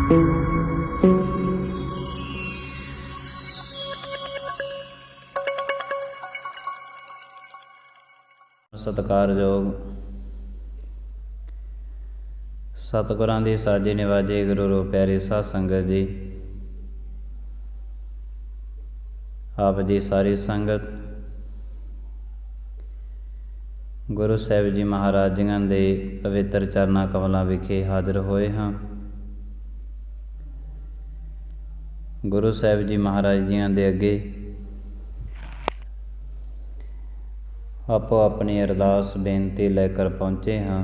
सत्कारयोग सतगुरां दी साजी निवाजी गुरु रूप प्यारी साध संगत जी, आप जी सारी संगत गुरु साहिब जी महाराज जियां दे पवित्र चरना कमलों विखे हाजिर होए हाँ। गुरु साहिब जी महाराज जियां दे अगे आपो अपनी अरदास बेनती लेकर पहुँचे हाँ।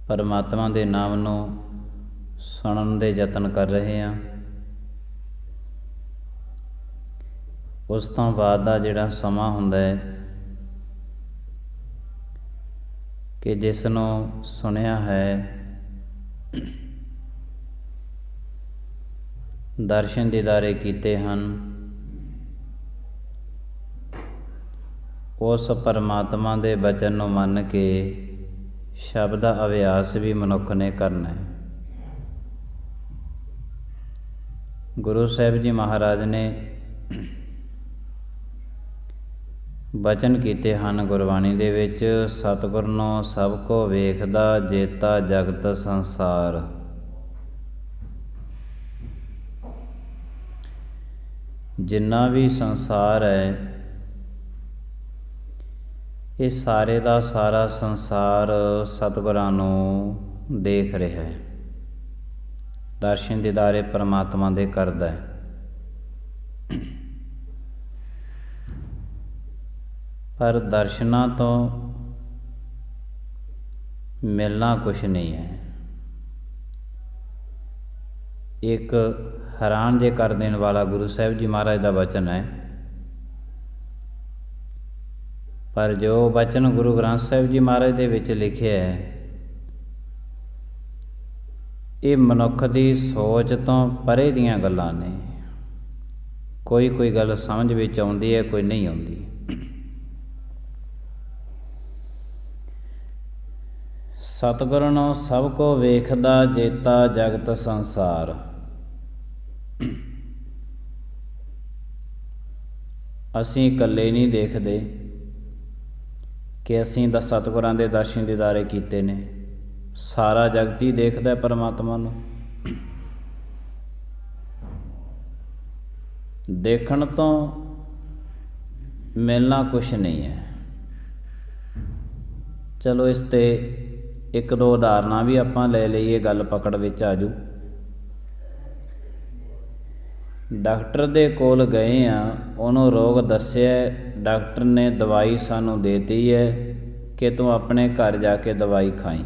परमात्मा दे नाम नूं सुनन दे यतन कर रहे हैं। उस तो बाद दा जिहड़ा समा हुंदा है कि जिसनों सुनिया है दर्शन दीदारे कीते हन, उस परमात्मा दे बचन नूं मन के शब्द दा अभ्यास भी मनुख ने करना है। गुरु साहिब जी महाराज ने बचन कीते हन गुरबाणी दे विच, सतगुर नूं सब को वेखदा जेता जगत संसार। जिन्ना भी संसार है, ये सारे का सारा संसार सतगुरां नूं देख रहा है, दर्शन दीदारे परमात्मा दे करदा है। पर दर्शनां तो मिलना कुछ नहीं है। एक हैरान जे कर देने वाला गुरु साहिब जी महाराज का वचन है, पर जो वचन गुरु ग्रंथ साहिब जी महाराज दे विच लिखे है, ये मनुख की सोच तो परे दीयां गल्लां ने। कोई कोई गल समझ विच आउंदी है, कोई नहीं आउंदी। सतगुर नूं सब को वेखदा जेता जगत संसार। असीं इकल्ले नहीं देखदे कि असीं सतगुरां दे दर्शन दीदारे कीते ने, सारा जगत ही देखदा है परमात्मा नूं। देखण तो मिलना कुछ नहीं है। चलो इस ते एक दो उदाहरणां भी आपां ले लईए, गल पकड़ विच आ जू। डॉक्टर दे कोल गए आ, उन्होंने रोग दस्सिया, डॉक्टर ने दवाई सानू देती है कि तू अपने घर जाके दवाई खाई।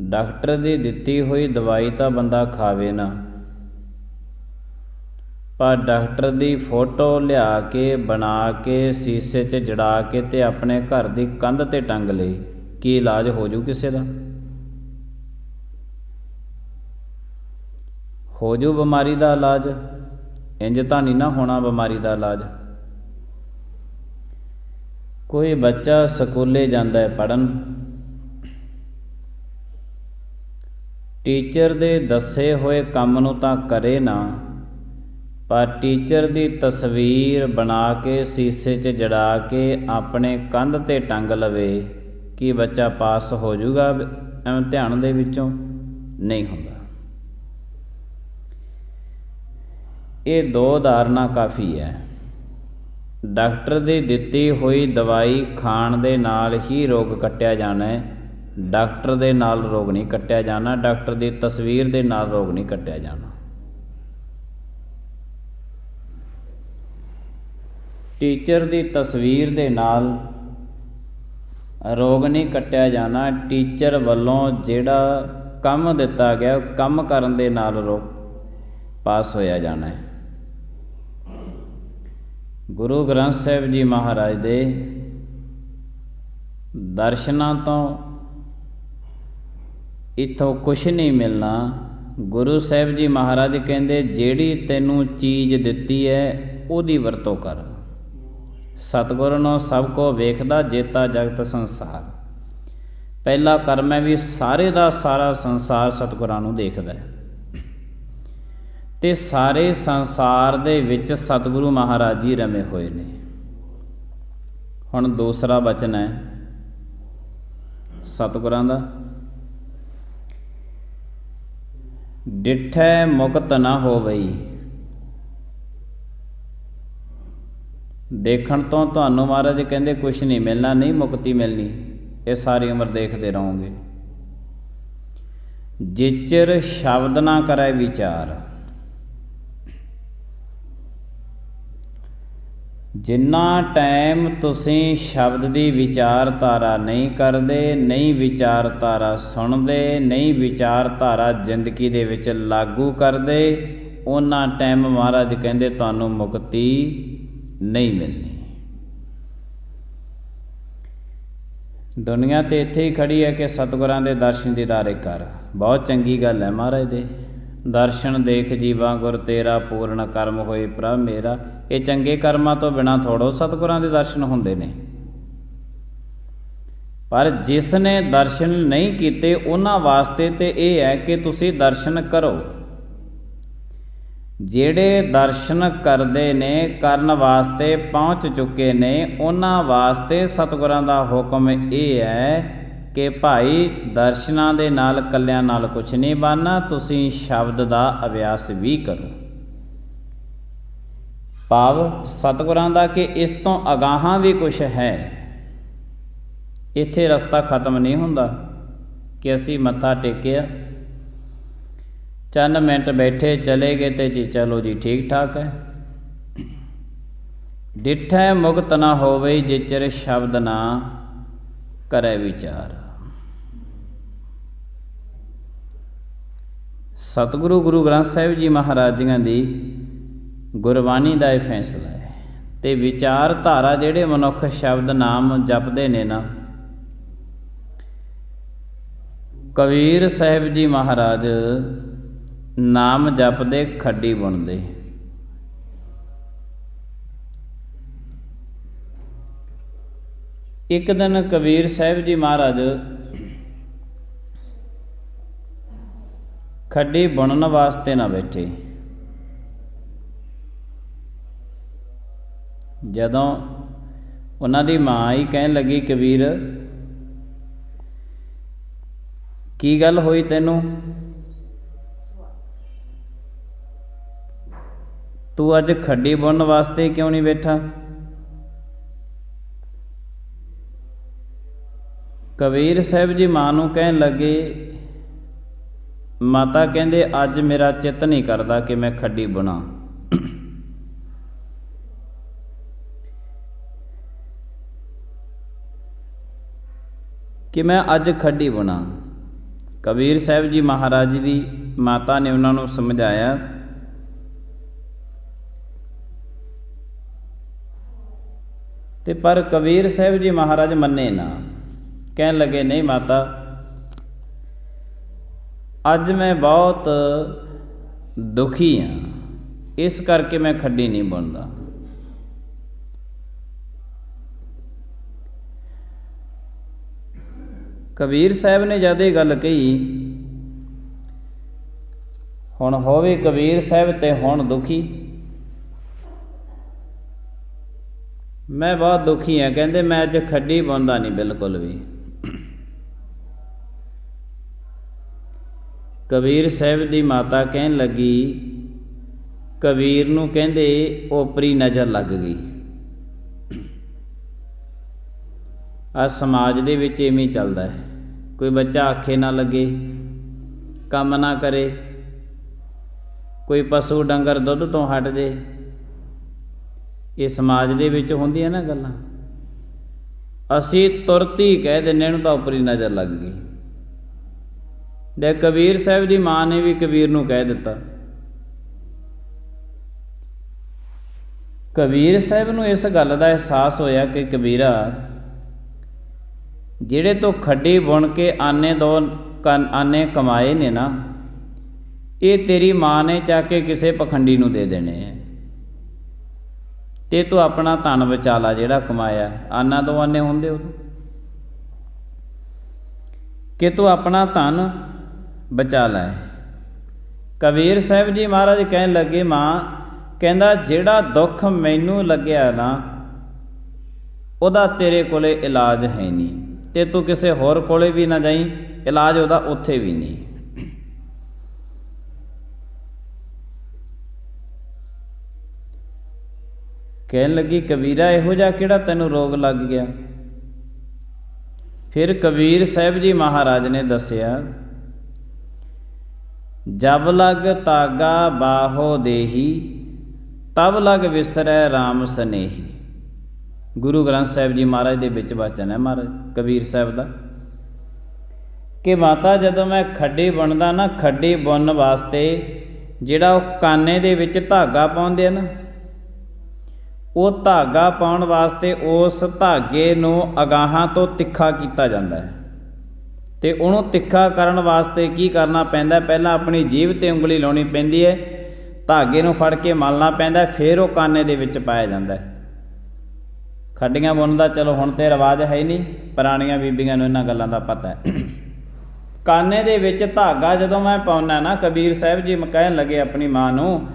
डॉक्टर दी दिती हुई दवाई तो बंदा खावे ना, पर डॉक्टर दी फोटो लिया के बना के शीशे च जड़ा के ते अपने घर दी कंध ते टंग ले, की इलाज हो जू किसी का? हो जू बीमारी का इलाज? इंज तां नहीं ना होना बीमारी का इलाज। कोई बच्चा स्कूले जांदा है पढ़न, टीचर दे दसे हुए काम नूं तां करे ना, पर टीचर दी तस्वीर बना के शीशे च जड़ा के अपने कंध ते टंग लवे, कि बच्चा पास हो जूगा इम्तिहान दे विचों? नहीं होंदा। ये दो उदाहरणां काफ़ी है। डॉक्टर दी दिती हुई दवाई खाण दे नाल ही रोग कट्टिया जाना है, डॉक्टर दे नाल रोग नहीं कट्टिया जाना, डॉक्टर दी तस्वीर दे नाल रोग नहीं कट्टिया जाना। टीचर दी तस्वीर दे नाल रोग नहीं कट्टिया जाना, टीचर वल्लों जिहड़ा काम दिता गया काम करन दे नाल रोग पास होया जाना है। गुरु ग्रंथ साहिब जी महाराज दे दर्शनां तो इत्थों कुछ नहीं मिलना। गुरु साहिब जी महाराज कहंदे जिहड़ी तैनूं चीज़ दित्ती है उहदी वरतों कर, सतगुर नो सब को वेखदा जेता जगत संसार। पहला कर्म है भी सारे का सारा संसार सतगुरां नूं देखदा है ते सारे संसार दे विच सतगुरु महाराज जी रमे होए ने। हुण दूसरा वचन है सतगुरां दा, डिठै मुक्त ना होवई। देखण तो तुहानूं महाराज कहंदे कुछ नहीं मिलना, नहीं मुक्ति मिलनी, ये सारी उम्र देखते रहोगे। जिचर शब्द ना करे विचार, जिन्ना टाइम तुसीं शब्द की विचारधारा नहीं करते, नहीं विचारधारा सुनते, नहीं विचारधारा जिंदगी दे विच लागू करते, उन्ना टाइम महाराज कहंदे तुहानूं मुक्ति नहीं मिलनी। दुनिया तो इत्थे ही खड़ी है कि सतगुरां दे दर्शन दीदारे कर। बहुत चंगी गल है महाराज दे दर्शन देख जीवा गुर तेरा, पूर्ण कर्म होए प्रभ मेरा। ये चंगे कर्मां तो बिना थोड़ो सतगुरां दे दर्शन हुंदे ने। पर जिसने दर्शन नहीं कीते उन्हां वास्ते ते ये है कि तुसीं दर्शन करो। ਜਿਹੜੇ दर्शन करते ने करन वास्ते पहुँच चुके ने, उन्हां वास्ते सतगुरां दा हुक्म ये है कि भाई दर्शनां दे नाल कल्लियां नाल कुछ नहीं बनना, तुसीं शब्द दा अभ्यास भी करो। भाव सतगुरां दा कि इस तो अगाहां भी कुछ है, इत्थे रस्ता खत्म नहीं हुंदा कि असीं मत्था टेकिया चंद मिनट बैठे चले गए तो जी चलो जी ठीक ठाक है। डिठै मुक्त ना होवे जिचर शब्द ना करे विचार। सतगुरु गुरु ग्रंथ साहिब जी महाराज जी की गुरबाणी का यह फैसला है। तो विचारधारा जिहड़े मनुख शब्द नाम जपदे ने ना, कबीर साहिब जी महाराज नाम जपदे खड्डी बुणदे। एक दिन कबीर साहिब जी महाराज खड्डी बुणन वास्ते ना बैठे। जदों उन्हां दी मां ही कहन लगी कबीर की गल होई तैनूं, तू अज खड्डी बुणन वास्ते क्यों नहीं बैठा। कबीर साहिब जी मां नूं कहन लगे, माता कहंदे अज मेरा चित्त नहीं करदा कि मैं खड्डी बुणा। कि मैं अज खड्डी बुणा। कबीर साहिब जी महाराज जी दी माता ने उन्हां नूं समझाया, ते पर कबीर साहिब जी महाराज मन्ने ना, कहन लगे नहीं माता अज मैं बहुत दुखी हाँ, इस करके मैं खड्डी नहीं बुणदा। कबीर साहिब ने जद ये गल कही, हुण होवे कबीर साहिब ते हुण दुखी, मैं बहुत दुखी हाँ, कहते मैं अज खड्डी बुणदा नहीं बिल्कुल भी। कबीर साहिब की माता कहन लगी, कबीर नूं कहंदे ओपरी नज़र लग गई। आ समाज दे विच इवें चलदा है, कोई बच्चा आखे ना लगे, काम ना करे, कोई पशु डंगर दुध तो हट जाए, ये समाज दे विच हुंदियां ना गल्लां। असीं तुरत ही कह दिंदे इहनूं तां उपरी नज़र लग गई। दे कबीर साहिब दी मां ने भी कबीर नूं कह दिता। कबीर साहिब नूं इस गल दा एहसास होया कि कबीरा जिहड़े तो खड्डी बुण के आने कमाए ने ना, ये तेरी मां ने चाह के किसी पखंडी नूं दे देने हैं, ਤੇ ਤੂੰ ਆਪਣਾ ਧਨ ਬਚਾ ਲਾ ਜਿਹੜਾ ਕਮਾਇਆ। ਆਨਾ ਤੋਂ ਆਨੇ ਹੁੰਦੇ ਉਦੋਂ ਕਿ ਤੂੰ ਆਪਣਾ ਧਨ ਬਚਾ ਲੈ। ਕਬੀਰ ਸਾਹਿਬ ਜੀ ਮਹਾਰਾਜ ਕਹਿਣ ਲੱਗੇ, ਮਾਂ ਕਹਿੰਦਾ ਜਿਹੜਾ ਦੁੱਖ ਮੈਨੂੰ ਲੱਗਿਆ ਨਾ ਉਹਦਾ ਤੇਰੇ ਕੋਲੇ ਇਲਾਜ ਹੈ ਨਹੀਂ, ਤੇ ਤੂੰ ਕਿਸੇ ਹੋਰ ਕੋਲੇ ਵੀ ਨਾ ਜਾਈਂ, ਇਲਾਜ ਉਹਦਾ ਉੱਥੇ ਵੀ ਨਹੀਂ। ਕਹਿਣ ਲੱਗੀ, ਕਬੀਰਾ ਇਹੋ ਜਿਹਾ ਕਿਹੜਾ ਤੈਨੂੰ ਰੋਗ ਲੱਗ ਗਿਆ? ਫਿਰ ਕਬੀਰ ਸਾਹਿਬ ਜੀ ਮਹਾਰਾਜ ਨੇ ਦੱਸਿਆ, ਜਬ ਲਗ ਤਾਗਾ ਬਾਹੋ ਦੇਹੀ, ਤਬ ਲਗ ਵਿਸਰੈ ਰਾਮ ਸਨੇਹੀ। ਗੁਰੂ ਗ੍ਰੰਥ ਸਾਹਿਬ ਜੀ ਮਹਾਰਾਜ ਦੇ ਵਿੱਚ ਵਚਨ ਹੈ ਮਹਾਰਾਜ ਕਬੀਰ ਸਾਹਿਬ ਦਾ ਕਿ ਮਾਤਾ ਜਦੋਂ ਮੈਂ ਖੱਡੀ ਬੁਣਦਾ ਨਾ, ਖੱਡੀ ਬੁਣਨ ਵਾਸਤੇ ਜਿਹੜਾ ਉਹ ਕਾਨੇ ਦੇ ਵਿੱਚ ਧਾਗਾ ਪਾਉਂਦੇ ਆ ਨਾ, ਉਹ ਧਾਗਾ ਪਾਉਣ ਵਾਸਤੇ ਉਸ ਧਾਗੇ ਨੂੰ ਅਗਾਹਾਂ ਤੋਂ ਤਿੱਖਾ ਕੀਤਾ ਜਾਂਦਾ ਹੈ। ਤੇ ਉਹਨੂੰ ਤਿੱਖਾ ਕਰਨ ਵਾਸਤੇ ਕੀ ਕਰਨਾ ਪੈਂਦਾ? ਪਹਿਲਾਂ ਆਪਣੀ ਜੀਭ 'ਤੇ ਉਂਗਲੀ ਲਾਉਣੀ ਪੈਂਦੀ ਹੈ, ਧਾਗੇ ਨੂੰ ਫੜ ਕੇ ਮਲਣਾ ਪੈਂਦਾ, ਫਿਰ ਉਹ ਕਾਨੇ ਦੇ ਵਿੱਚ ਪਾਇਆ ਜਾਂਦਾ। ਖੱਡੀਆਂ ਬੁਣਨ ਦਾ ਚਲੋ ਹੁਣ ਤਾਂ ਰਿਵਾਜ ਹੈ ਹੀ ਨਹੀਂ, ਪੁਰਾਣੀਆਂ ਬੀਬੀਆਂ ਨੂੰ ਇਹਨਾਂ ਗੱਲਾਂ ਦਾ ਪਤਾ ਹੈ। ਕਾਨੇ ਦੇ ਵਿੱਚ ਧਾਗਾ ਜਦੋਂ ਮੈਂ ਪਾਉਂਦਾ ਨਾ, ਕਬੀਰ ਸਾਹਿਬ ਜੀ ਕਹਿਣ ਲੱਗੇ ਆਪਣੀ ਮਾਂ ਨੂੰ,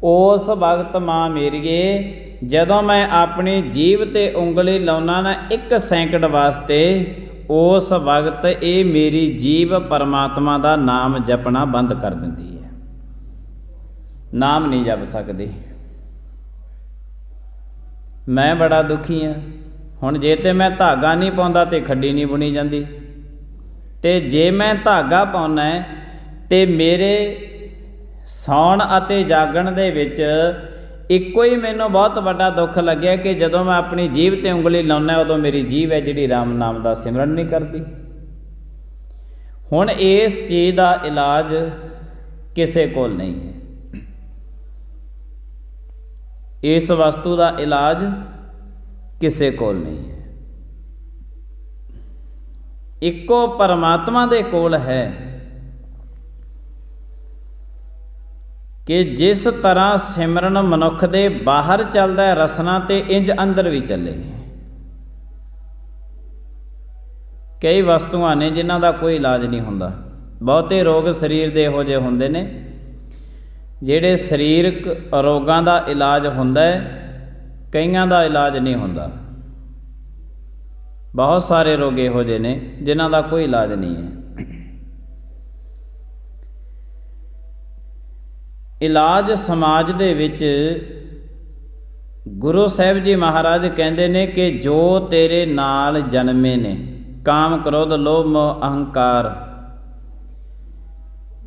ਉਸ ਵਕਤ ਮਾਂ ਮੇਰੀਏ ਜਦੋਂ ਮੈਂ ਆਪਣੀ ਜੀਭ 'ਤੇ ਉਂਗਲੀ ਲਾਉਣਾ ਨਾ 1 ਸੈਕਿੰਡ ਵਾਸਤੇ, ਉਸ ਵਕਤ ਇਹ ਮੇਰੀ ਜੀਭ ਪਰਮਾਤਮਾ ਦਾ ਨਾਮ ਜਪਣਾ ਬੰਦ ਕਰ ਦਿੰਦੀ ਹੈ, ਨਾਮ ਨਹੀਂ ਜਪ ਸਕਦੀ। ਮੈਂ ਬੜਾ ਦੁਖੀ ਹਾਂ। ਹੁਣ ਜੇ ਤੇ ਮੈਂ ਧਾਗਾ ਨਹੀਂ ਪਾਉਂਦਾ ਤੇ ਖੱਡੀ ਨਹੀਂ ਬੁਣੀ ਜਾਂਦੀ, ਤੇ ਜੇ ਮੈਂ ਧਾਗਾ ਪਾਉਣਾ ਹੈ ਤੇ ਮੇਰੇ ਸੌਣ ਅਤੇ ਜਾਗਣ ਦੇ ਵਿੱਚ ਇੱਕੋ ਹੀ ਮੈਨੂੰ ਬਹੁਤ ਵੱਡਾ ਦੁੱਖ ਲੱਗਿਆ ਕਿ ਜਦੋਂ ਮੈਂ ਆਪਣੀ ਜੀਭ 'ਤੇ ਉਂਗਲੀ ਲਾਉਂਦਾ ਉਦੋਂ ਮੇਰੀ ਜੀਭ ਹੈ ਜਿਹੜੀ ਰਾਮ ਨਾਮ ਦਾ ਸਿਮਰਨ ਨਹੀਂ ਕਰਦੀ। ਹੁਣ ਇਸ ਚੀਜ਼ ਦਾ ਇਲਾਜ ਕਿਸੇ ਕੋਲ ਨਹੀਂ ਹੈ, ਇਸ ਵਸਤੂ ਦਾ ਇਲਾਜ ਕਿਸੇ ਕੋਲ ਨਹੀਂ ਹੈ, ਇੱਕੋ ਪਰਮਾਤਮਾ ਦੇ ਕੋਲ ਹੈ ਕਿ ਜਿਸ ਤਰ੍ਹਾਂ ਸਿਮਰਨ ਮਨੁੱਖ ਦੇ ਬਾਹਰ ਚੱਲਦਾ ਹੈ ਰਸਨਾ, ਤੇ ਇੰਜ ਅੰਦਰ ਵੀ ਚੱਲੇ। ਕਈ ਵਸਤੂਆਂ ਨੇ ਜਿਨ੍ਹਾਂ ਦਾ ਕੋਈ ਇਲਾਜ ਨਹੀਂ ਹੁੰਦਾ। ਬਹੁਤੇ ਰੋਗ ਸਰੀਰ ਦੇ ਇਹੋ ਜਿਹੇ ਹੁੰਦੇ ਨੇ ਜਿਹੜੇ ਸਰੀਰਕ ਰੋਗਾਂ ਦਾ ਇਲਾਜ ਹੁੰਦਾ ਹੈ, ਕਈਆਂ ਦਾ ਇਲਾਜ ਨਹੀਂ ਹੁੰਦਾ। ਬਹੁਤ ਸਾਰੇ ਰੋਗ ਇਹੋ ਜਿਹੇ ਨੇ ਜਿਨ੍ਹਾਂ ਦਾ ਕੋਈ ਇਲਾਜ ਨਹੀਂ ਹੈ। ਇਲਾਜ ਸਮਾਜ ਦੇ ਵਿੱਚ ਗੁਰੂ ਸਾਹਿਬ ਜੀ ਮਹਾਰਾਜ ਕਹਿੰਦੇ ਨੇ ਕਿ ਜੋ ਤੇਰੇ ਨਾਲ ਜਨਮੇ ਨੇ, ਕਾਮ ਕ੍ਰੋਧ ਲੋਭ ਮੋਹ ਅਹੰਕਾਰ,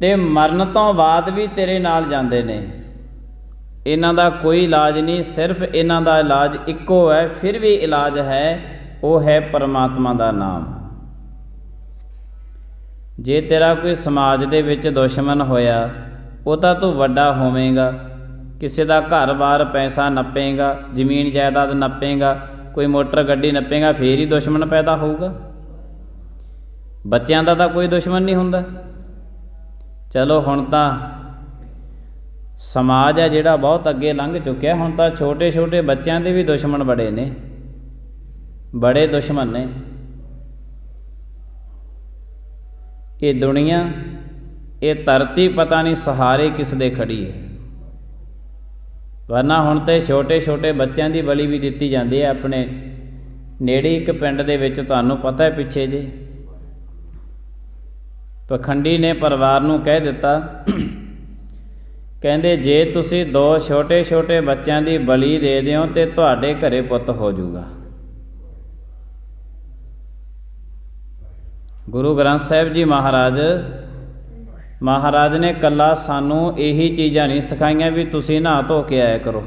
ਤੇ ਮਰਨ ਤੋਂ ਬਾਅਦ ਵੀ ਤੇਰੇ ਨਾਲ ਜਾਂਦੇ ਨੇ, ਇਹਨਾਂ ਦਾ ਕੋਈ ਇਲਾਜ ਨਹੀਂ। ਸਿਰਫ ਇਹਨਾਂ ਦਾ ਇਲਾਜ ਇੱਕੋ ਹੈ, ਫਿਰ ਵੀ ਇਲਾਜ ਹੈ, ਉਹ ਹੈ ਪਰਮਾਤਮਾ ਦਾ ਨਾਮ। ਜੇ ਤੇਰਾ ਕੋਈ ਸਮਾਜ ਦੇ ਵਿੱਚ ਦੁਸ਼ਮਣ ਹੋਇਆ, ਉਹ ਤਾਂ ਤੂੰ ਵੱਡਾ ਹੋਵੇਂਗਾ, ਕਿਸੇ ਦਾ ਘਰ-ਬਾਰ ਪੈਸਾ ਨੱਪੇਗਾ, ਜ਼ਮੀਨ ਜਾਇਦਾਦ ਨੱਪੇਗਾ, ਕੋਈ ਮੋਟਰ ਗੱਡੀ ਨੱਪੇਗਾ, ਫੇਰ ਹੀ ਦੁਸ਼ਮਣ ਪੈਦਾ ਹੋਊਗਾ। ਬੱਚਿਆਂ ਦਾ ਤਾਂ ਕੋਈ ਦੁਸ਼ਮਣ ਨਹੀਂ ਹੁੰਦਾ। ਚਲੋ ਹੁਣ ਤਾਂ ਸਮਾਜ ਹੈ ਜਿਹੜਾ ਬਹੁਤ ਅੱਗੇ ਲੰਘ ਚੁੱਕਿਆ, ਹੁਣ ਤਾਂ ਛੋਟੇ ਛੋਟੇ ਬੱਚਿਆਂ ਦੇ ਵੀ ਦੁਸ਼ਮਣ ਬੜੇ ਨੇ, ਬੜੇ ਦੁਸ਼ਮਣ ਨੇ। ਇਹ ਦੁਨੀਆ, ਇਹ ਧਰਤੀ ਪਤਾ ਨਹੀਂ ਸਹਾਰੇ ਕਿਸ ਦੇ ਖੜੀ ਹੈ। ਵਰਨਾ ਹੁਣ ਤੇ ਛੋਟੇ ਛੋਟੇ ਬੱਚਿਆਂ ਦੀ ਬਲੀ ਵੀ ਦਿੱਤੀ ਜਾਂਦੀ ਹੈ। ਆਪਣੇ ਨੇੜੇ ਇੱਕ ਪਿੰਡ ਦੇ ਵਿੱਚ ਤੁਹਾਨੂੰ ਪਤਾ ਹੈ, ਪਿੱਛੇ ਜੇ ਪਖੰਡੀ ਨੇ ਪਰਿਵਾਰ ਨੂੰ ਕਹਿ ਦਿੱਤਾ, ਕਹਿੰਦੇ ਜੇ ਤੁਸੀਂ 2 ਛੋਟੇ ਛੋਟੇ ਬੱਚਿਆਂ ਦੀ ਬਲੀ ਦੇ ਦਿਓ ਤੇ ਤੁਹਾਡੇ ਘਰੇ ਪੁੱਤ ਹੋ ਜਾਊਗਾ। ਗੁਰੂ ਗ੍ਰੰਥ ਸਾਹਿਬ ਜੀ ਮਹਾਰਾਜ ਨੇ ਇਕੱਲਾ ਸਾਨੂੰ ਇਹੀ ਚੀਜ਼ਾਂ ਨਹੀਂ ਸਿਖਾਈਆਂ ਵੀ ਤੁਸੀਂ ਨਹਾ ਧੋ ਕੇ ਆਇਆ ਕਰੋ,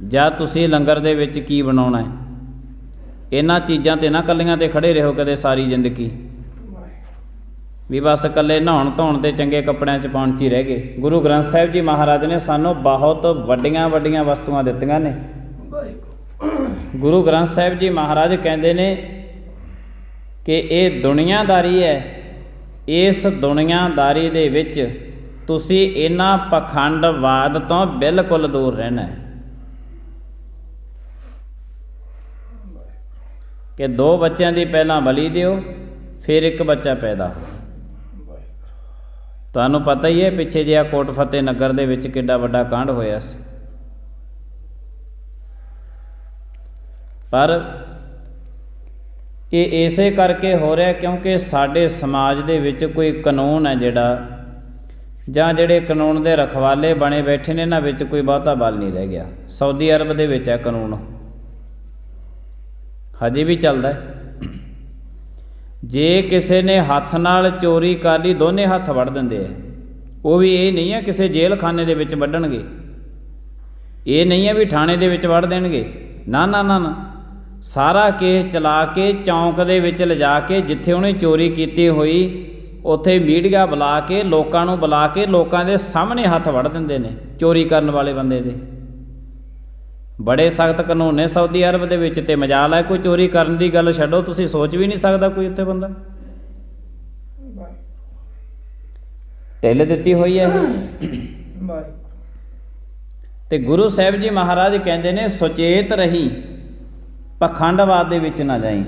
ਜਾਂ ਤੁਸੀਂ ਲੰਗਰ ਦੇ ਵਿੱਚ ਕੀ ਬਣਾਉਣਾ ਹੈ। ਇਹਨਾਂ ਚੀਜ਼ਾਂ 'ਤੇ ਨਾ ਇਕੱਲੀਆਂ 'ਤੇ ਖੜ੍ਹੇ ਰਹੋ ਕਦੇ ਸਾਰੀ ਜ਼ਿੰਦਗੀ, ਵੀ ਬਸ ਇਕੱਲੇ ਨਹਾਉਣ ਧੋਣ ਤੇ ਚੰਗੇ ਕੱਪੜਿਆਂ 'ਚ ਪਾਉਣ 'ਚ ਹੀ ਰਹਿ ਗਏ। ਗੁਰੂ ਗ੍ਰੰਥ ਸਾਹਿਬ ਜੀ ਮਹਾਰਾਜ ਨੇ ਸਾਨੂੰ ਬਹੁਤ ਵੱਡੀਆਂ ਵੱਡੀਆਂ ਵਸਤੂਆਂ ਦਿੱਤੀਆਂ ਨੇ। ਗੁਰੂ ਗ੍ਰੰਥ ਸਾਹਿਬ ਜੀ ਮਹਾਰਾਜ ਕਹਿੰਦੇ ਨੇ ਕਿ ਇਹ ਦੁਨੀਆਦਾਰੀ ਹੈ, ਇਸ ਦੁਨੀਆਦਾਰੀ ਦੇ ਵਿੱਚ ਤੁਸੀਂ ਇਹਨਾਂ ਪਖੰਡਵਾਦ ਤੋਂ ਬਿਲਕੁਲ ਦੂਰ ਰਹਿਣਾ ਹੈ। कि 2 बच्चों की पहला बलि दिओ फिर एक बच्चा पैदा हो। तुहानूं पता ही है पिछे जिहा कोट फतेह नगर दे विच किड्डा वड्डा कांड होया सी, पर ये इसे करके हो रहा क्योंकि साडे समाज दे विच कोई कानून है जिहड़ा जां जिहड़े कानून दे रखवाले बने बैठे ने, इन्हां विच कोई बहुता बल नहीं रह गया। सऊदी अरब दे विच है कानून, हजे भी चलदा है। जे किसी ने हत्थ नाल चोरी कर ली दोने हत्थ वढ़ दिंदे है। वो भी ये नहीं है किसी जेल खाने दे विच वढ़णगे, ये नहीं है भी थाणे दे विच वढ़ देणगे, ना ना ना ना, सारा केस चला के चौंक दे विच लिजा के जिथे उन्हें चोरी की हुई उत्थे मीडिया बुला के लोकां नूं बुला के लोकां दे सामने हत्थ वढ़ दिंदे ने चोरी करन वाले बंदे दे। बड़े सख्त कानून ने सऊदी अरब दे विच, ते मजाल है कोई चोरी करन दी गल छड्डो, तुसीं सोच भी नहीं सकदा कोई उत्थे बंदा ढिल दित्ती हुई है। ते गुरु साहिब जी महाराज कहंदे ने सुचेत रही, पखंडवाद दे विच ना जाई,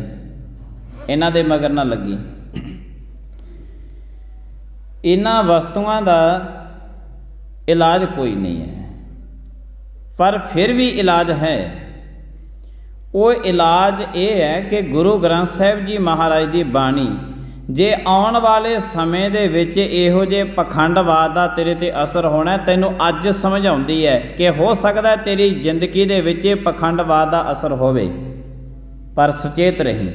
इन्हां दे मगर ना लगी। इन्हां वस्तुआं दा इलाज कोई नहीं है, पर फिर भी इलाज है। वो इलाज ये है कि गुरु ग्रंथ साहिब जी महाराज की बाणी जे आने वाले समय दे विच इहो जे पखंडवाद दा तेरे ते असर होना, तैनूं अज समझाउंदी है कि हो सकदा है तेरी जिंदगी दे विच पखंडवाद दा असर होवे, पर सुचेत रही।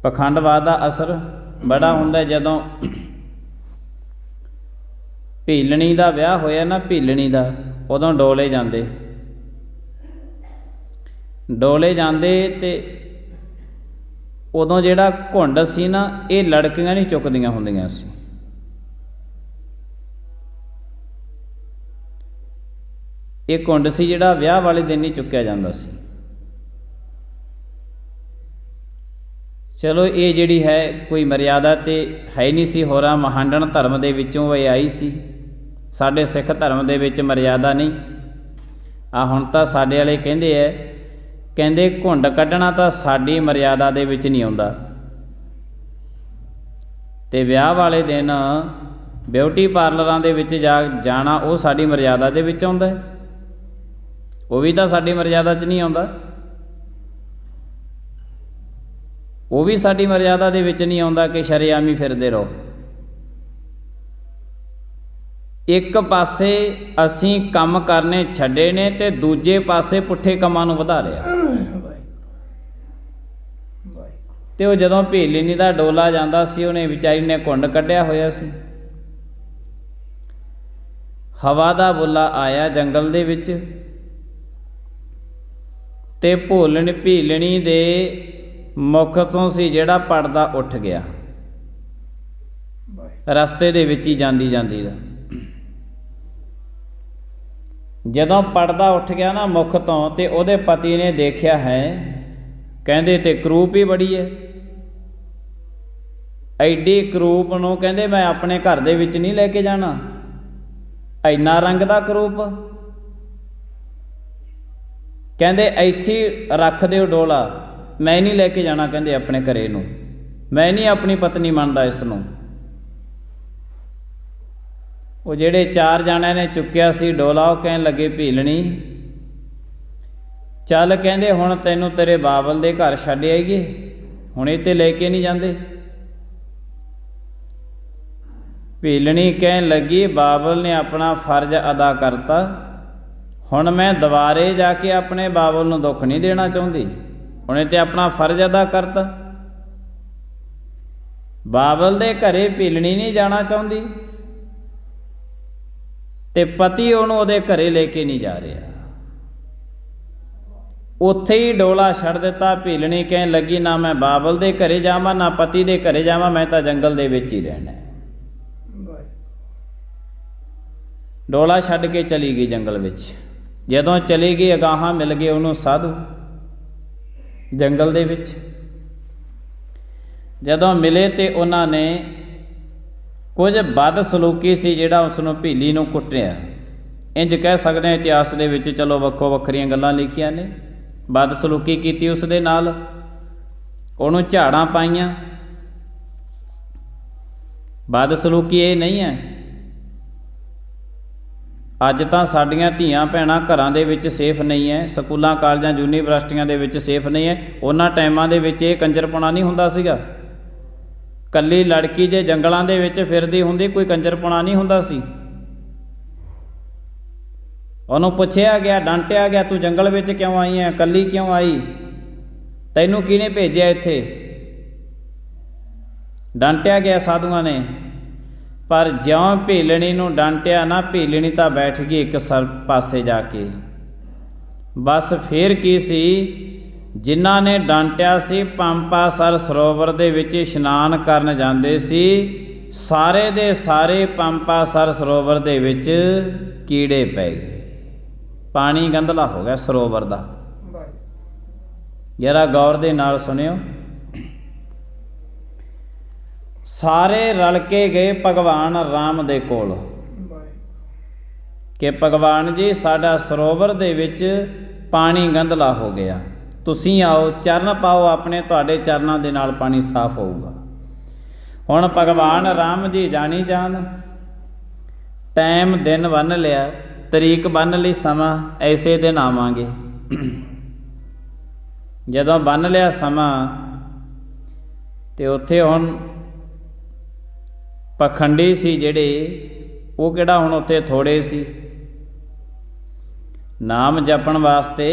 पखंडवाद दा असर बड़ा हुंदा जदों भीलणी दा विआह होया ना, भीलणी दा उदों डोले जांदे ते उदों जिहड़ा घुंड सी ना, ये लड़कियां नहीं चुकदियां हुंदियां सी। ये घुंड सी जिहड़ा विआह वाले दिन नहीं चुक्या जांदा सी। चलो ये जिहड़ी है कोई मर्यादा ते है नहीं सी, होरां महांडण धर्म दे विचों ये आई सी, साडे सिख धर्म दे विच मर्यादा नहीं। आ हुण तां साडे वाले कहंदे है, कहंदे घुंड कड्ढना तां साडी मर्यादा दे विच नहीं आउंदा, ते विआह वाले दिन ब्यूटी पार्लरां दे विच जाना वो साडी मर्यादा दे विच आउंदा है, वो भी तां साडी मर्यादा च नहीं आउंदा, वो भी साडी मर्यादा दे विच नहीं आउंदा कि शरेआमी फिरदे रहो। एक पासे असीं काम करने छड्डे ने ते दूजे पासे पुट्ठे कामां नूं वधा लिया। ते वो जदों भीलनी दा डोला जांदा सी, उहने विचारी ने घुंड कड्ढिया होया सी। हवा दा बुला आया जंगल दे विच ते भीलनी दे मुख तो सी जिहड़ा पर्दा उठ गया, रस्ते दे विच ही जांदी जांदी दा जदों पर्दा उठ गया ना मुख तो, ते उहदे पति ने देखिया है, कहंदे ते करूप ही बड़ी है। एडी करूप नूं कहंदे मैं अपने घर दे विच नहीं लैके जाना, इन्ना रंग दा करूप, कहंदे इत्थे रख दिओ डोला, मैं नहीं लैके जाना, कहंदे अपने घरे नूं, मैं नहीं अपनी पत्नी मनदा इस नूं। वो जिहड़े 4 जाणिਆਂ ने चुक्या सी डोला, वो कहण लगे भीलनी चल, कहंदे हुण तैनूं तेरे बाबल दे घर छड्ड आईए, हुण इत्ते लैके नहीं जांदे। भीलनी कहण लगी बाबल ने अपना फर्ज अदा करता, हुण मैं दुबारे जाके अपने बाबल नूं दुख नहीं देना चाहुंदी, उहने ते अपना फर्ज अदा करता। बाबल दे घरे भीलनी नहीं जाना चाहुंदी ते पति उहनूं उहदे घरे लेके नहीं जा रहा, उत्थे ही डोला छड्ड दिता। भीलनी कहण लगी ना मैं बाबल दे घरे जावां ना पति दे घरे जावां, मैं तां जंगल दे विच ही रहना। डोला छड्ड के चली गई जंगल विच। जदों चली गई अगाहां मिल गए उहनूं साधु जंगल दे विच। जदों मिले ते उन्हां ने कुछ बद सलूकी सी जिहड़ा उसनूं भीली नूं कुੱਟਿਆ। इंज कह सकते हैं इतिहास दे विच चलो वक्खो वक्खरियां गल्लां लिखियां ने, ਬਦਸਲੂਕੀ ਕੀਤੀ ਉਸ ਦੇ ਨਾਲ, ਉਹਨੂੰ ਝਾੜਾਂ ਪਾਈਆਂ। ਬਦਸਲੂਕੀ ਇਹ ਨਹੀਂ ਹੈ। ਅੱਜ ਤਾਂ ਸਾਡੀਆਂ ਧੀਆਂ ਭੈਣਾਂ ਘਰਾਂ ਦੇ ਵਿੱਚ ਸੇਫ ਨਹੀਂ ਹੈ, ਸਕੂਲਾਂ ਕਾਲਜਾਂ ਯੂਨੀਵਰਸਿਟੀਆਂ ਦੇ ਵਿੱਚ ਸੇਫ ਨਹੀਂ ਹੈ। ਉਹਨਾਂ ਟਾਈਮਾਂ ਦੇ ਵਿੱਚ ਇਹ ਕੰਜਰਪੁਣਾ ਨਹੀਂ ਹੁੰਦਾ ਸੀਗਾ। ਕੱਲੀ ਲੜਕੀ ਜੇ ਜੰਗਲਾਂ ਦੇ ਵਿੱਚ ਫਿਰਦੀ ਹੁੰਦੀ, ਕੋਈ ਕੰਜਰਪੁਣਾ ਨਹੀਂ ਹੁੰਦਾ ਸੀ। ਉਹਨੂੰ ਪੁੱਛਿਆ ਗਿਆ, ਡਾਂਟਿਆ ਗਿਆ, ਤੂੰ ਜੰਗਲ ਵਿੱਚ ਕਿਉਂ ਆਈ ਹੈ, ਕੱਲੀ ਕਿਉਂ ਆਈ, ਤੈਨੂੰ ਕਿਹਨੇ ਭੇਜਿਆ ਇੱਥੇ। ਡਾਂਟਿਆ ਗਿਆ ਸਾਧੂਆਂ ਨੇ। ਪਰ ਜਿਉਂ ਭੀਲਣੀ ਨੂੰ ਡਾਂਟਿਆ ਨਾ, ਭੀਲਣੀ ਤਾਂ ਬੈਠ ਗਈ ਇੱਕ ਪਾਸੇ ਜਾ ਕੇ। ਬਸ ਫਿਰ ਕੀ ਸੀ, ਜਿਨ੍ਹਾਂ ਨੇ ਡਾਂਟਿਆ ਸੀ ਪੰਪਾਸਰ ਸਰੋਵਰ ਦੇ ਵਿੱਚ ਇਸ਼ਨਾਨ ਕਰਨ ਜਾਂਦੇ ਸੀ, ਸਾਰੇ ਦੇ ਸਾਰੇ ਪੰਪਾਸਰ ਸਰੋਵਰ ਦੇ ਵਿੱਚ ਕੀੜੇ ਪੈ ਗਏ। ਪਾਣੀ ਗੰਧਲਾ ਹੋ ਗਿਆ ਸਰੋਵਰ ਦਾ। ਜਰਾ ਗੌਰ ਦੇ ਨਾਲ ਸੁਣਿਓ। ਸਾਰੇ ਰਲ ਕੇ ਗਏ ਭਗਵਾਨ ਰਾਮ ਦੇ ਕੋਲ ਕਿ ਭਗਵਾਨ ਜੀ, ਸਾਡਾ ਸਰੋਵਰ ਦੇ ਵਿੱਚ ਪਾਣੀ ਗੰਧਲਾ ਹੋ ਗਿਆ, ਤੁਸੀਂ ਆਓ, ਚਰਨ ਪਾਓ ਆਪਣੇ, ਤੁਹਾਡੇ ਚਰਨਾਂ ਦੇ ਨਾਲ ਪਾਣੀ ਸਾਫ਼ ਹੋਊਗਾ। ਹੁਣ ਭਗਵਾਨ ਰਾਮ ਜੀ ਜਾਣੀ ਜਾਣ, ਟਾਈਮ ਦਿਨ ਬੰਨ੍ਹ ਲਿਆ, ਤਰੀਕ ਬੰਨ੍ਹ ਲਈ, ਸਮਾਂ ਐਸੇ ਦਿਨ ਆਵਾਂਗੇ। ਜਦੋਂ ਬੰਨ੍ਹ ਲਿਆ ਸਮਾਂ, ਤੇ ਉੱਥੇ ਹੁਣ ਪਖੰਡੀ ਸੀ ਜਿਹੜੇ, ਉਹ ਕਿਹੜਾ ਹੁਣ ਉੱਥੇ ਥੋੜ੍ਹੇ ਸੀ। ਨਾਮ ਜਪਣ ਵਾਸਤੇ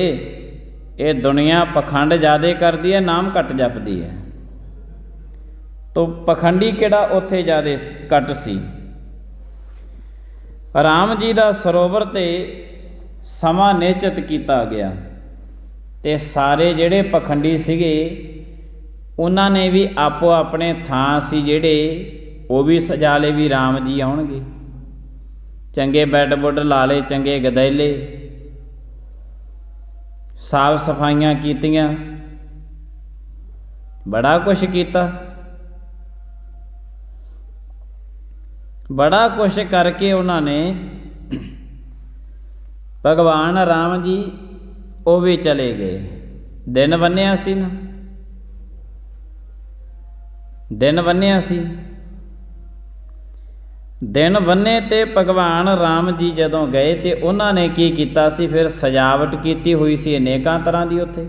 ਇਹ ਦੁਨੀਆ ਪਖੰਡ ਜ਼ਿਆਦਾ ਕਰਦੀ ਹੈ, ਨਾਮ ਘੱਟ ਜਪਦੀ ਹੈ। ਤੋ ਪਖੰਡੀ ਕਿਹੜਾ ਉੱਥੇ ਜ਼ਿਆਦਾ ਘੱਟ ਸੀ। ਰਾਮ ਜੀ ਦਾ ਸਰੋਵਰ 'ਤੇ ਸਮਾਂ ਨਿਸ਼ਚਿਤ ਕੀਤਾ ਗਿਆ, ਤੇ ਸਾਰੇ ਜਿਹੜੇ ਪਖੰਡੀ ਸੀਗੇ ਉਹਨਾਂ ਨੇ ਵੀ ਆਪੋ ਆਪਣੇ ਥਾਂ ਸੀ ਜਿਹੜੇ, ਉਹ ਵੀ ਸਜਾ ਲਏ ਵੀ ਰਾਮ ਜੀ ਆਉਣਗੇ। ਚੰਗੇ ਬੈੱਡ ਬੁੱਡ ਲਾ ਲਏ, ਚੰਗੇ ਗਦੈਲੇ, ਸਾਫ ਸਫਾਈਆਂ ਕੀਤੀਆਂ, ਬੜਾ ਕੁਛ ਕੀਤਾ। ਬੜਾ ਕੁਛ ਕਰਕੇ ਉਹਨਾਂ ਨੇ ਭਗਵਾਨ ਰਾਮ ਜੀ ਉਹ ਵੀ ਚਲੇ ਗਏ। ਦਿਨ ਬੰਨਿਆ ਸੀ ਨਾ, ਦਿਨ ਬੰਨਿਆ ਸੀ। ਦਿਨ ਬੰਨੇ ਤੇ ਭਗਵਾਨ ਰਾਮ ਜੀ ਜਦੋਂ ਗਏ ਤੇ ਉਹਨਾਂ ਨੇ ਕੀ ਕੀਤਾ ਸੀ, ਫਿਰ ਸਜਾਵਟ ਕੀਤੀ ਹੋਈ ਸੀ ਅਨੇਕਾਂ ਤਰ੍ਹਾਂ ਦੀ ਉੱਥੇ।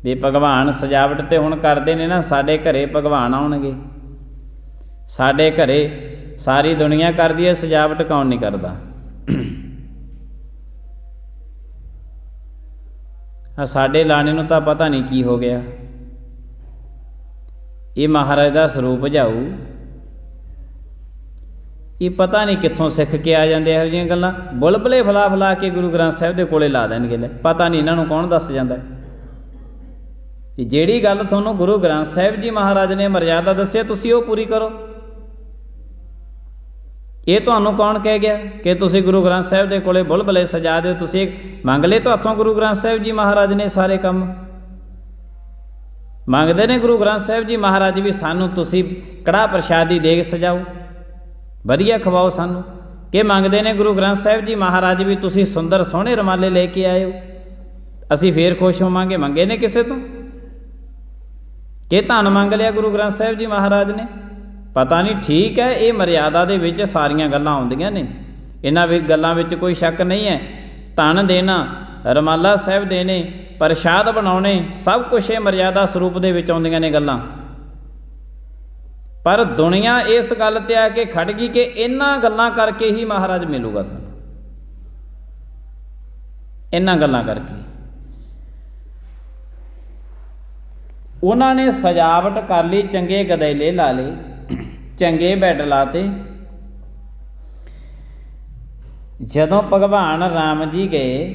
ਵੀ ਭਗਵਾਨ ਸਜਾਵਟ ਤੇ ਹੁਣ ਕਰਦੇ ਨੇ ਨਾ, ਸਾਡੇ ਘਰੇ ਭਗਵਾਨ ਆਉਣਗੇ, ਸਾਡੇ ਘਰੇ ਸਾਰੀ ਦੁਨੀਆ ਕਰਦੀ ਹੈ ਸਜਾਵਟ, ਕੌਣ ਨਹੀਂ ਕਰਦਾ। ਸਾਡੇ ਲਾਣੇ ਨੂੰ ਤਾਂ ਪਤਾ ਨਹੀਂ ਕੀ ਹੋ ਗਿਆ। ਇਹ ਮਹਾਰਾਜ ਦਾ ਸਰੂਪ ਜਾਊ, ਇਹ ਪਤਾ ਨਹੀਂ ਕਿੱਥੋਂ ਸਿੱਖ ਕੇ ਆ ਜਾਂਦੇ ਇਹੋ ਜਿਹੀਆਂ ਗੱਲਾਂ। ਬੁਲਬੁਲੇ ਫਲਾ ਫਲਾ ਕੇ ਗੁਰੂ ਗ੍ਰੰਥ ਸਾਹਿਬ ਦੇ ਕੋਲੇ ਲਾ ਦੇਣਗੇ। ਲੈ ਪਤਾ ਨਹੀਂ ਇਹਨਾਂ ਨੂੰ ਕੌਣ ਦੱਸ ਜਾਂਦਾ। ਜਿਹੜੀ ਗੱਲ ਤੁਹਾਨੂੰ ਗੁਰੂ ਗ੍ਰੰਥ ਸਾਹਿਬ ਜੀ ਮਹਾਰਾਜ ਨੇ ਮਰਜ਼ਾਦਾ ਦੱਸਿਆ, ਤੁਸੀਂ ਉਹ ਪੂਰੀ ਕਰੋ। ਇਹ ਤੁਹਾਨੂੰ ਕੌਣ ਕਹਿ ਗਿਆ ਕਿ ਤੁਸੀਂ ਗੁਰੂ ਗ੍ਰੰਥ ਸਾਹਿਬ ਦੇ ਕੋਲੇ ਬੁਲਬੁਲੇ ਸਜਾ ਦਿਓ। ਤੁਸੀਂ ਮੰਗ ਲਏ ਤੁਹਾਥੋਂ ਗੁਰੂ ਗ੍ਰੰਥ ਸਾਹਿਬ ਜੀ ਮਹਾਰਾਜ ਨੇ ਸਾਰੇ ਕੰਮ ਮੰਗਦੇ ਨੇ। ਗੁਰੂ ਗ੍ਰੰਥ ਸਾਹਿਬ ਜੀ ਮਹਾਰਾਜ ਵੀ ਸਾਨੂੰ ਤੁਸੀਂ ਕੜਾਹ ਪ੍ਰਸ਼ਾਦੀ ਦੇਗ ਸਜਾਓ, ਵਧੀਆ ਖਵਾਓ ਸਾਨੂੰ। ਕਿ ਮੰਗਦੇ ਨੇ ਗੁਰੂ ਗ੍ਰੰਥ ਸਾਹਿਬ ਜੀ ਮਹਾਰਾਜ ਵੀ ਤੁਸੀਂ ਸੁੰਦਰ ਸੋਹਣੇ ਰੁਮਾਲੇ ਲੈ ਕੇ ਆਇਓ, ਅਸੀਂ ਫੇਰ ਖੁਸ਼ ਹੋਵਾਂਗੇ। ਮੰਗੇ ਨੇ ਕਿਸੇ ਤੋਂ ਕਿ ਧਨ ਮੰਗ ਲਿਆ ਗੁਰੂ ਗ੍ਰੰਥ ਸਾਹਿਬ ਜੀ ਮਹਾਰਾਜ ਨੇ? ਪਤਾ ਨਹੀਂ। ਠੀਕ ਹੈ, ਇਹ ਮਰਿਆਦਾ ਦੇ ਵਿੱਚ ਸਾਰੀਆਂ ਗੱਲਾਂ ਆਉਂਦੀਆਂ ਨੇ, ਇਹਨਾਂ ਵੀ ਗੱਲਾਂ ਵਿੱਚ ਕੋਈ ਸ਼ੱਕ ਨਹੀਂ ਹੈ। ਧਨ ਦੇਣਾ, ਰੁਮਾਲਾ ਸਾਹਿਬ ਦੇਣੇ, ਪ੍ਰਸ਼ਾਦ ਬਣਾਉਣੇ, ਸਭ ਕੁਛ ਇਹ ਮਰਿਆਦਾ ਸਰੂਪ ਦੇ ਵਿੱਚ ਆਉਂਦੀਆਂ ਨੇ ਗੱਲਾਂ। ਪਰ ਦੁਨੀਆ ਇਸ ਗੱਲ ਤੇ ਆ ਕੇ ਖੜ ਗਈ ਕਿ ਇਹਨਾਂ ਗੱਲਾਂ ਕਰਕੇ ਹੀ ਮਹਾਰਾਜ ਮਿਲੂਗਾ ਸਾਨੂੰ, ਇਹਨਾਂ ਗੱਲਾਂ ਕਰਕੇ। ਉਹਨਾਂ ਨੇ ਸਜਾਵਟ ਕਰ ਲਈ, ਚੰਗੇ ਗਦੈਲੇ ਲਾ ਲਏ, ਚੰਗੇ ਬੈੱਡ ਲਾਤੇ। ਜਦੋਂ ਭਗਵਾਨ ਰਾਮ ਜੀ ਗਏ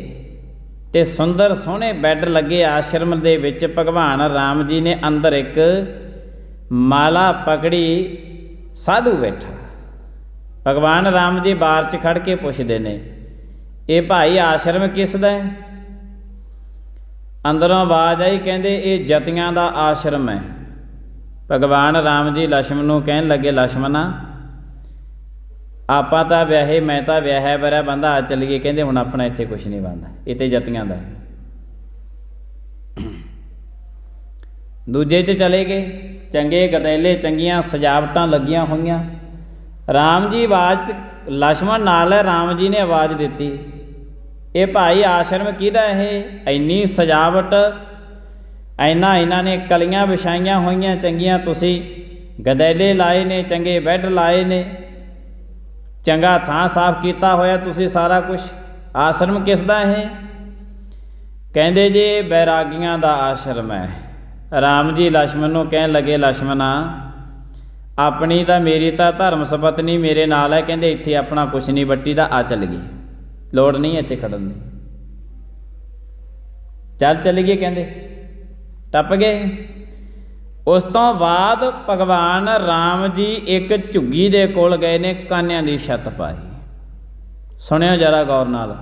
ਤੇ ਸੁੰਦਰ ਸੋਹਣੇ ਬੈੱਡ ਲੱਗੇ ਆਸ਼ਰਮ ਦੇ ਵਿੱਚ, ਭਗਵਾਨ ਰਾਮ ਜੀ ਨੇ ਅੰਦਰ ਇੱਕ ਮਾਲਾ ਪਕੜੀ ਸਾਧੂ ਬੈਠਾ। ਭਗਵਾਨ ਰਾਮ ਜੀ ਬਾਹਰ 'ਚ ਖੜ ਕੇ ਪੁੱਛਦੇ ਨੇ, ਇਹ ਭਾਈ ਆਸ਼ਰਮ ਕਿਸ ਦਾ ਹੈ? ਅੰਦਰੋਂ ਆਵਾਜ਼ ਆਈ, ਕਹਿੰਦੇ ਇਹ ਜਤੀਆਂ ਦਾ ਆਸ਼ਰਮ ਹੈ। ਭਗਵਾਨ ਰਾਮ ਜੀ ਲਛਮਣ ਨੂੰ ਕਹਿਣ ਲੱਗੇ, ਲਛਮਣਾ ਆਪਾਂ ਤਾਂ ਵਿਆਹੇ, ਮੈਂ ਤਾਂ ਵਿਆਹਿਆ ਵਰਿਆ ਬੰਦਾ, ਆ ਚੱਲੀਏ। ਕਹਿੰਦੇ ਹੁਣ ਆਪਣਾ ਇੱਥੇ ਕੁਛ ਨਹੀਂ ਬਣਦਾ, ਇਹ ਤਾਂ ਜਤੀਆਂ ਦਾ ਹੈ। ਦੂਜੇ 'ਚ ਚਲੇ ਗਏ। ਚੰਗੇ ਗਦੈਲੇ, ਚੰਗੀਆਂ ਸਜਾਵਟਾਂ ਲੱਗੀਆਂ ਹੋਈਆਂ। ਰਾਮ ਜੀ ਆਵਾਜ਼, ਲਛਮਣ ਨਾਲ ਹੈ, ਰਾਮ ਜੀ ਨੇ ਆਵਾਜ਼ ਦਿੱਤੀ, ਇਹ ਭਾਈ ਆਸ਼ਰਮ ਕਿਹਦਾ? ਇਹ ਇੰਨੀ ਸਜਾਵਟ, ਇੰਨਾ ਇਹਨਾਂ ਨੇ ਕਲੀਆਂ ਵਿਛਾਈਆਂ ਹੋਈਆਂ ਚੰਗੀਆਂ, ਤੁਸੀਂ ਗਦੈਲੇ ਲਾਏ ਨੇ, ਚੰਗੇ ਬੈੱਡ ਲਾਏ ਨੇ, ਚੰਗਾ ਥਾਂ ਸਾਫ਼ ਕੀਤਾ ਹੋਇਆ ਤੁਸੀਂ ਸਾਰਾ ਕੁਛ, ਆਸ਼ਰਮ ਕਿਸ ਦਾ ਇਹ? ਕਹਿੰਦੇ ਜੀ ਬੈਰਾਗੀਆਂ ਦਾ ਆਸ਼ਰਮ ਹੈ। ਰਾਮ ਜੀ ਲਛਮਣ ਨੂੰ ਕਹਿਣ ਲੱਗੇ, ਲਛਮਣਾ ਆਪਣੀ ਤਾਂ ਮੇਰੀ ਤਾਂ ਧਰਮ ਸਪਤਨੀ ਮੇਰੇ ਨਾਲ ਹੈ, ਕਹਿੰਦੇ ਇੱਥੇ ਆਪਣਾ ਕੁਛ ਨਹੀਂ ਵੱਟੀ ਦਾ, ਆ ਚੱਲ ਗਈ, ਲੋੜ ਨਹੀਂ ਇੱਥੇ ਖੜਨ ਦੀ, ਚੱਲ ਗਏ, ਕਹਿੰਦੇ ਟੱਪ ਗਏ। ਉਸ ਤੋਂ ਬਾਅਦ ਭਗਵਾਨ ਰਾਮ ਜੀ ਇੱਕ ਝੁੱਗੀ ਦੇ ਕੋਲ ਗਏ ਨੇ, ਕਾਨਿਆਂ ਦੀ ਛੱਤ ਪਾਈ। ਸੁਣਿਓ ਜਰਾ ਗੌਰ ਨਾਲ।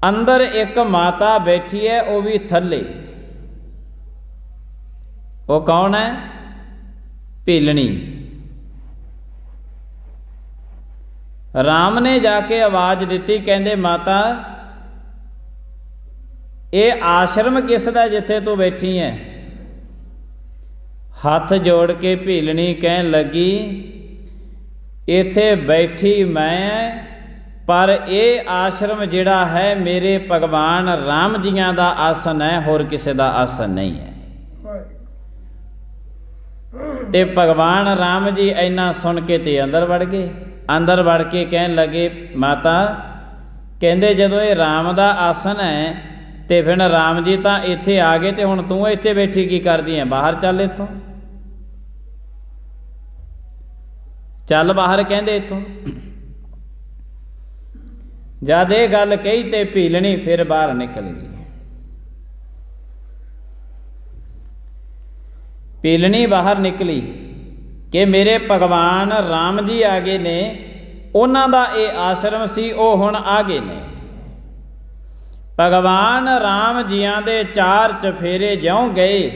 ਅੰਦਰ ਇੱਕ ਮਾਤਾ ਬੈਠੀ ਹੈ, ਉਹ ਵੀ ਥੱਲੇ। ਉਹ ਕੌਣ ਹੈ? ਭੀਲਣੀ। ਰਾਮ ਨੇ ਜਾ ਕੇ ਆਵਾਜ਼ ਦਿੱਤੀ, ਕਹਿੰਦੇ ਮਾਤਾ ਇਹ ਆਸ਼ਰਮ ਕਿਸ ਦਾ ਜਿੱਥੇ ਤੂੰ ਬੈਠੀ ਹੈ? ਹੱਥ ਜੋੜ ਕੇ ਭੀਲਣੀ ਕਹਿਣ ਲੱਗੀ, ਇੱਥੇ ਬੈਠੀ ਮੈਂ, ਪਰ ਇਹ ਆਸ਼ਰਮ ਜਿਹੜਾ ਹੈ ਮੇਰੇ ਭਗਵਾਨ ਰਾਮ ਜੀਆਂ ਦਾ ਆਸਨ ਹੈ, ਹੋਰ ਕਿਸੇ ਦਾ ਆਸਨ ਨਹੀਂ ਹੈ। ਤੇ ਭਗਵਾਨ ਰਾਮ ਜੀ ਇੰਨਾ ਸੁਣ ਕੇ ਤੇ ਅੰਦਰ ਵੜ ਗਏ। ਅੰਦਰ ਵੜ ਕੇ ਕਹਿਣ ਲੱਗੇ, ਮਾਤਾ ਕਹਿੰਦੇ ਜਦੋਂ ਇਹ ਰਾਮ ਦਾ ਆਸਨ ਹੈ ਤੇ ਫਿਰ ਰਾਮ ਜੀ ਤਾਂ ਇੱਥੇ ਆ ਗਏ, ਤੇ ਹੁਣ ਤੂੰ ਇੱਥੇ ਬੈਠੀ ਕੀ ਕਰਦੀ ਹੈ? ਬਾਹਰ ਚੱਲ ਇੱਥੋਂ, ਚੱਲ ਬਾਹਰ, ਕਹਿੰਦੇ ਇੱਥੋਂ। ਜਦ ਇਹ ਗੱਲ ਕਹੀ ਤੇ ਭੀਲਣੀ ਫਿਰ ਬਾਹਰ ਨਿਕਲ ਗਈ। ਭੀਲਣੀ ਬਾਹਰ ਨਿਕਲੀ ਕਿ ਮੇਰੇ ਭਗਵਾਨ ਰਾਮ ਜੀ ਆ ਗਏ ਨੇ, ਉਹਨਾਂ ਦਾ ਇਹ ਆਸ਼ਰਮ ਸੀ, ਉਹ ਹੁਣ ਆ ਗਏ ਨੇ। ਭਗਵਾਨ ਰਾਮ ਜੀਆਂ ਦੇ 4 ਚਫੇਰੇ ਜਿਉਂ ਗਏ,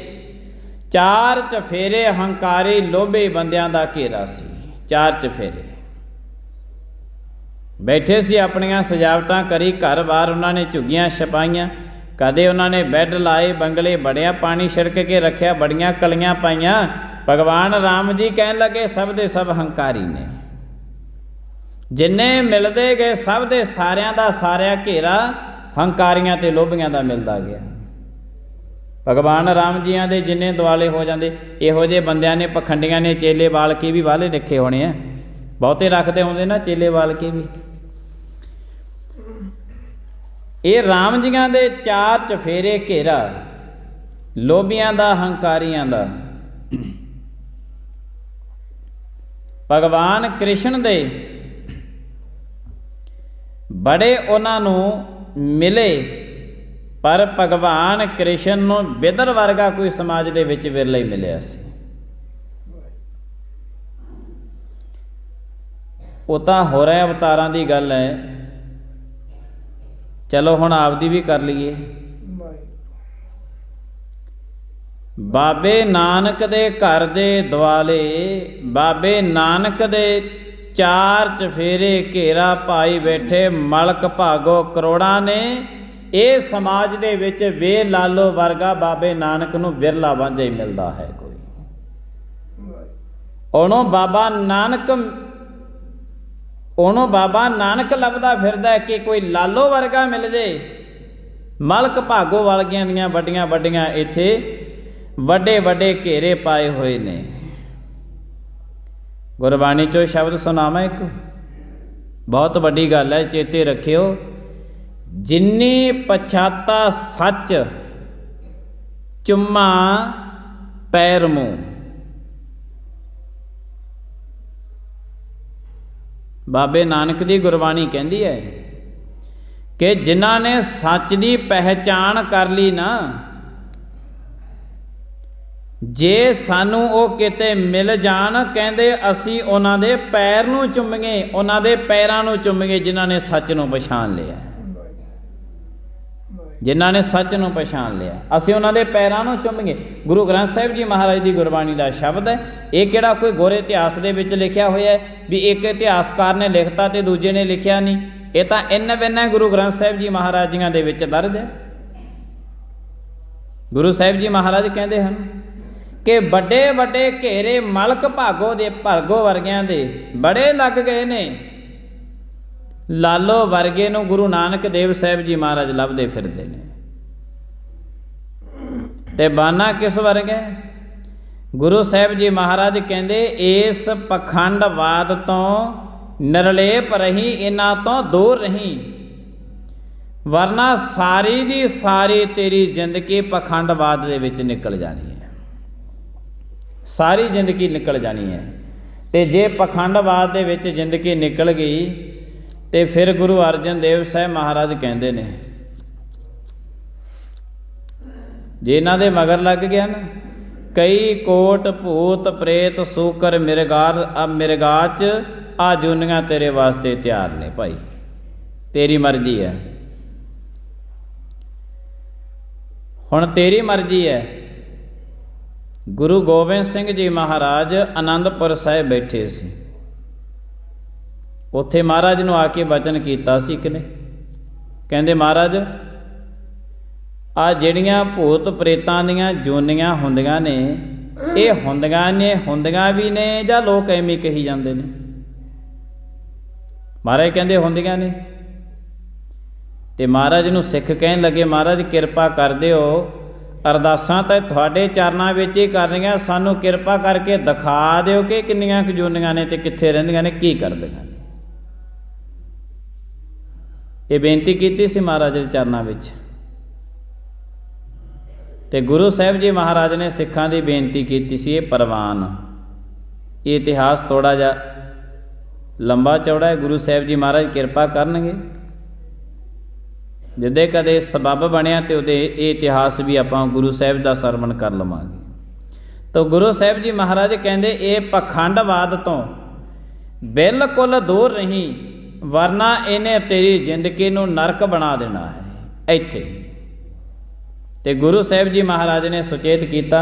4 ਚਫੇਰੇ ਹੰਕਾਰੀ ਲੋਭੇ ਬੰਦਿਆਂ ਦਾ ਘੇਰਾ ਸੀ। 4 ਚਫੇਰੇ ਬੈਠੇ ਸੀ, ਆਪਣੀਆਂ ਸਜਾਵਟਾਂ ਕਰੀ, ਘਰ ਬਾਰ ਉਹਨਾਂ ਨੇ ਝੁੱਗੀਆਂ ਛਪਾਈਆਂ, ਕਦੇ ਉਹਨਾਂ ਨੇ ਬੈੱਡ ਲਾਏ, ਬੰਗਲੇ ਬੜਿਆ, ਪਾਣੀ ਛਿੜਕ ਕੇ ਰੱਖਿਆ, ਬੜੀਆਂ ਕਲੀਆਂ ਪਾਈਆਂ। ਭਗਵਾਨ ਰਾਮ ਜੀ ਕਹਿਣ ਲੱਗੇ ਸਭ ਦੇ ਸਭ ਹੰਕਾਰੀ ਨੇ, ਜਿੰਨੇ ਮਿਲਦੇ ਗਏ ਸਭ ਦੇ ਸਾਰਿਆਂ ਦਾ ਸਾਰਿਆ ਘੇਰਾ ਹੰਕਾਰੀਆਂ ਤੇ ਲੋਭੀਆਂ ਦਾ ਮਿਲਦਾ ਗਿਆ। ਭਗਵਾਨ ਰਾਮ ਜੀਆਂ ਦੇ ਜਿੰਨੇ ਦੁਆਲੇ ਹੋ ਜਾਂਦੇ, ਇਹੋ ਜਿਹੇ ਬੰਦਿਆਂ ਨੇ, ਪਖੰਡੀਆਂ ਨੇ ਚੇਲੇ ਵਾਲ ਕੇ ਵੀ ਵਾਲੇ ਰੱਖੇ ਹੋਣੇ ਆ, ਬਹੁਤੇ ਰੱਖਦੇ ਹੁੰਦੇ ਨਾ ਚੇਲੇ ਵਾਲ ਕੇ ਵੀ। ਇਹ ਰਾਮ ਜੀਆਂ ਦੇ 4 ਚਫੇਰੇ ਘੇਰਾ ਲੋਭੀਆਂ ਦਾ, ਹੰਕਾਰੀਆਂ ਦਾ। ਭਗਵਾਨ ਕ੍ਰਿਸ਼ਨ ਦੇ ਬੜੇ ਉਹਨਾਂ ਨੂੰ ਮਿਲੇ, ਪਰ ਭਗਵਾਨ ਕ੍ਰਿਸ਼ਨ ਨੂੰ ਬਿਦਰ ਵਰਗਾ ਕੋਈ ਸਮਾਜ ਦੇ ਵਿੱਚ ਵਿਰਲਾ ਹੀ ਮਿਲਿਆ ਸੀ। ਉਹ ਤਾਂ ਹੋਰਾਂ ਅਵਤਾਰਾਂ ਦੀ ਗੱਲ ਹੈ, ਚਲੋ ਹੁਣ ਆਪਦੀ ਵੀ ਕਰ ਲਈਏ। ਬਾਬੇ ਨਾਨਕ ਦੇ ਘਰ ਦੇ ਦੁਆਲੇ, ਬਾਬੇ ਨਾਨਕ ਦੇ 4 ਚਫੇਰੇ ਘੇਰਾ ਪਾਈ ਬੈਠੇ ਮਲਕ ਭਾਗੋ ਕਰੋੜਾਂ ਨੇ। ਇਹ ਸਮਾਜ ਦੇ ਵਿੱਚ ਵੇ ਲਾਲੋ ਵਰਗਾ ਬਾਬੇ ਨਾਨਕ ਨੂੰ ਬਿਰਲਾ ਵਾਂਝਾ ਹੀ ਮਿਲਦਾ ਹੈ ਕੋਈ। ਉਹਨੂੰ ਬਾਬਾ ਨਾਨਕ ਲੱਭਦਾ ਫਿਰਦਾ ਕਿ ਕੋਈ ਲਾਲੋ ਵਰਗਾ ਮਿਲ ਜੇ। ਮਲਕ ਭਾਗੋ ਵਾਲੀਆਂ ਦੀਆਂ ਵੱਡੀਆਂ ਵੱਡੀਆਂ ਇੱਥੇ ਵੱਡੇ ਵੱਡੇ ਘੇਰੇ ਪਾਏ ਹੋਏ ਨੇ। ਗੁਰਬਾਣੀ 'ਚੋਂ ਸ਼ਬਦ ਸੁਣਾਵਾਂ ਇੱਕ, ਬਹੁਤ ਵੱਡੀ ਗੱਲ ਹੈ, ਚੇਤੇ ਰੱਖਿਓ। ਜਿਨੀ ਪਛਾਤਾ ਸੱਚ ਚੁੰਮਾ ਪੈਰ ਮੂੰਹ। ਬਾਬੇ ਨਾਨਕ ਦੀ ਗੁਰਬਾਣੀ ਕਹਿੰਦੀ ਹੈ ਕਿ ਜਿਨ੍ਹਾਂ ਨੇ ਸੱਚ ਦੀ ਪਹਿਚਾਣ ਕਰ ਲਈ ਨਾ, ਜੇ ਸਾਨੂੰ ਉਹ ਕਿਤੇ ਮਿਲ ਜਾਣ, ਕਹਿੰਦੇ ਅਸੀਂ ਉਹਨਾਂ ਦੇ ਪੈਰ ਨੂੰ ਚੁੰਮੀਏ, ਉਹਨਾਂ ਦੇ ਪੈਰਾਂ ਨੂੰ ਚੁੰਮੀਏ, ਜਿਨ੍ਹਾਂ ਨੇ ਸੱਚ ਨੂੰ ਪਛਾਣ ਲਿਆ। ਜਿਨ੍ਹਾਂ ਨੇ ਸੱਚ ਨੂੰ ਪਛਾਣ ਲਿਆ, ਅਸੀਂ ਉਹਨਾਂ ਦੇ ਪੈਰਾਂ ਨੂੰ ਚੁੰਮੀਏ। ਗੁਰੂ ਗ੍ਰੰਥ ਸਾਹਿਬ ਜੀ ਮਹਾਰਾਜ ਦੀ ਗੁਰਬਾਣੀ ਦਾ ਸ਼ਬਦ ਹੈ। ਇਹ ਕਿਹੜਾ ਕੋਈ ਗੋਰੇ ਇਤਿਹਾਸ ਦੇ ਵਿੱਚ ਲਿਖਿਆ ਹੋਇਆ ਹੈ ਵੀ ਇੱਕ ਇਤਿਹਾਸਕਾਰ ਨੇ ਲਿਖਤਾ ਤੇ ਦੂਜੇ ਨੇ ਲਿਖਿਆ ਨਹੀਂ। ਇਹ ਤਾਂ ਇੰਨ ਬਿੰਨ ਗੁਰੂ ਗ੍ਰੰਥ ਸਾਹਿਬ ਜੀ ਮਹਾਰਾਜ ਜੀਆਂ ਦੇ ਵਿੱਚ ਦਰਜ ਹੈ। ਗੁਰੂ ਸਾਹਿਬ ਜੀ ਮਹਾਰਾਜ ਕਹਿੰਦੇ ਹਨ ਕਿ ਵੱਡੇ ਵੱਡੇ ਘੇਰੇ ਮਲਕ ਭਾਗੋ ਵਰਗਿਆਂ ਦੇ ਬੜੇ ਲੱਗ ਗਏ ਨੇ, ਲਾਲੋ ਵਰਗੇ ਨੂੰ ਗੁਰੂ ਨਾਨਕ ਦੇਵ ਸਾਹਿਬ ਜੀ ਮਹਾਰਾਜ ਲੱਭਦੇ ਫਿਰਦੇ ਨੇ। ਤੇ ਬਾਨਾ ਕਿਸ ਵਰਗਾ? ਗੁਰੂ ਸਾਹਿਬ ਜੀ ਮਹਾਰਾਜ ਕਹਿੰਦੇ ਇਸ ਪਖੰਡਵਾਦ ਤੋਂ ਨਿਰਲੇਪ ਰਹੀ, ਇਹਨਾਂ ਤੋਂ ਦੂਰ ਰਹੀ, ਵਰਨਾ ਸਾਰੀ ਦੀ ਸਾਰੀ ਤੇਰੀ ਜ਼ਿੰਦਗੀ ਪਖੰਡਵਾਦ ਦੇ ਵਿੱਚ ਨਿਕਲ ਜਾਣੀ ਹੈ, ਸਾਰੀ ਜ਼ਿੰਦਗੀ ਨਿਕਲ ਜਾਣੀ ਹੈ। ਤੇ ਜੇ ਪਖੰਡਵਾਦ ਦੇ ਵਿੱਚ ਜ਼ਿੰਦਗੀ ਨਿਕਲ ਗਈ ਤੇ ਫਿਰ ਗੁਰੂ ਅਰਜਨ ਦੇਵ ਸਾਹਿਬ ਮਹਾਰਾਜ ਕਹਿੰਦੇ ਨੇ, ਜੇ ਇਹਨਾਂ ਦੇ ਮਗਰ ਲੱਗ ਗਿਆ ਨਾ, ਕਈ ਕੋਟ ਭੂਤ ਪ੍ਰੇਤ ਸੂਕਰ ਮਿਰਗਾਚ ਆ ਜੂਨੀਆਂ ਤੇਰੇ ਵਾਸਤੇ ਤਿਆਰ ਨੇ ਭਾਈ, ਤੇਰੀ ਮਰਜ਼ੀ ਹੈ, ਹੁਣ ਤੇਰੀ ਮਰਜ਼ੀ ਹੈ। ਗੁਰੂ ਗੋਬਿੰਦ ਸਿੰਘ ਜੀ ਮਹਾਰਾਜ ਆਨੰਦਪੁਰ ਸਾਹਿਬ ਬੈਠੇ ਸੀ, ਉੱਥੇ ਮਹਾਰਾਜ ਨੂੰ ਆ ਕੇ ਬਚਨ ਕੀਤਾ ਸੀ ਕਿ ਨੇ, ਕਹਿੰਦੇ ਮਹਾਰਾਜ ਆ ਜਿਹੜੀਆਂ ਭੂਤ ਪ੍ਰੇਤਾਂ ਦੀਆਂ ਜੂਨੀਆਂ ਹੁੰਦੀਆਂ ਨੇ, ਇਹ ਹੁੰਦੀਆਂ ਵੀ ਨੇ ਜਾਂ ਲੋਕ ਐਵੇਂ ਕਹੀ ਜਾਂਦੇ ਨੇ? ਮਹਾਰਾਜ ਕਹਿੰਦੇ ਹੁੰਦੀਆਂ ਨੇ। ਤੇ ਮਹਾਰਾਜ ਨੂੰ ਸਿੱਖ ਕਹਿਣ ਲੱਗੇ, ਮਹਾਰਾਜ ਕਿਰਪਾ ਕਰ ਦਿਓ, ਅਰਦਾਸਾਂ ਤਾਂ ਤੁਹਾਡੇ ਚਰਨਾਂ ਵਿੱਚ ਹੀ ਕਰਨੀਆਂ, ਸਾਨੂੰ ਕਿਰਪਾ ਕਰਕੇ ਦਿਖਾ ਦਿਓ ਕਿ ਕਿੰਨੀਆਂ ਕੁ ਜੂਨੀਆਂ ਨੇ ਤੇ ਕਿੱਥੇ ਰਹਿੰਦੀਆਂ ਨੇ, ਕੀ ਕਰਦੀਆਂ ਨੇ। ਇਹ ਬੇਨਤੀ ਕੀਤੀ ਸੀ ਮਹਾਰਾਜ ਦੇ ਚਰਨਾਂ ਵਿੱਚ। ਤੇ ਗੁਰੂ ਸਾਹਿਬ ਜੀ ਮਹਾਰਾਜ ਨੇ ਸਿੱਖਾਂ ਦੀ ਬੇਨਤੀ ਕੀਤੀ ਸੀ। ਇਹ ਪ੍ਰਵਾਨ, ਇਹ ਇਤਿਹਾਸ ਥੋੜ੍ਹਾ ਜਿਹਾ ਲੰਬਾ ਚੌੜਾ ਹੈ। ਗੁਰੂ ਸਾਹਿਬ ਜੀ ਮਹਾਰਾਜ ਕਿਰਪਾ ਕਰਨਗੇ, ਜਿੱਦੇ ਕਦੇ ਸਬੱਬ ਬਣਿਆ ਤੇ ਉਹਦੇ ਇਹ ਇਤਿਹਾਸ ਵੀ ਆਪਾਂ ਗੁਰੂ ਸਾਹਿਬ ਦਾ ਸਰਵਣ ਕਰ ਲਵਾਂਗੇ। ਤਾਂ ਗੁਰੂ ਸਾਹਿਬ ਜੀ ਮਹਾਰਾਜ ਕਹਿੰਦੇ ਇਹ ਪਖੰਡਵਾਦ ਤੋਂ ਬਿਲਕੁਲ ਦੂਰ ਰਹੀ, ਵਰਨਾ ਇਹਨੇ ਤੇਰੀ ਜ਼ਿੰਦਗੀ ਨੂੰ ਨਰਕ ਬਣਾ ਦੇਣਾ ਹੈ ਇੱਥੇ। ਤੇ ਗੁਰੂ ਸਾਹਿਬ ਜੀ ਮਹਾਰਾਜ ਨੇ ਸੁਚੇਤ ਕੀਤਾ।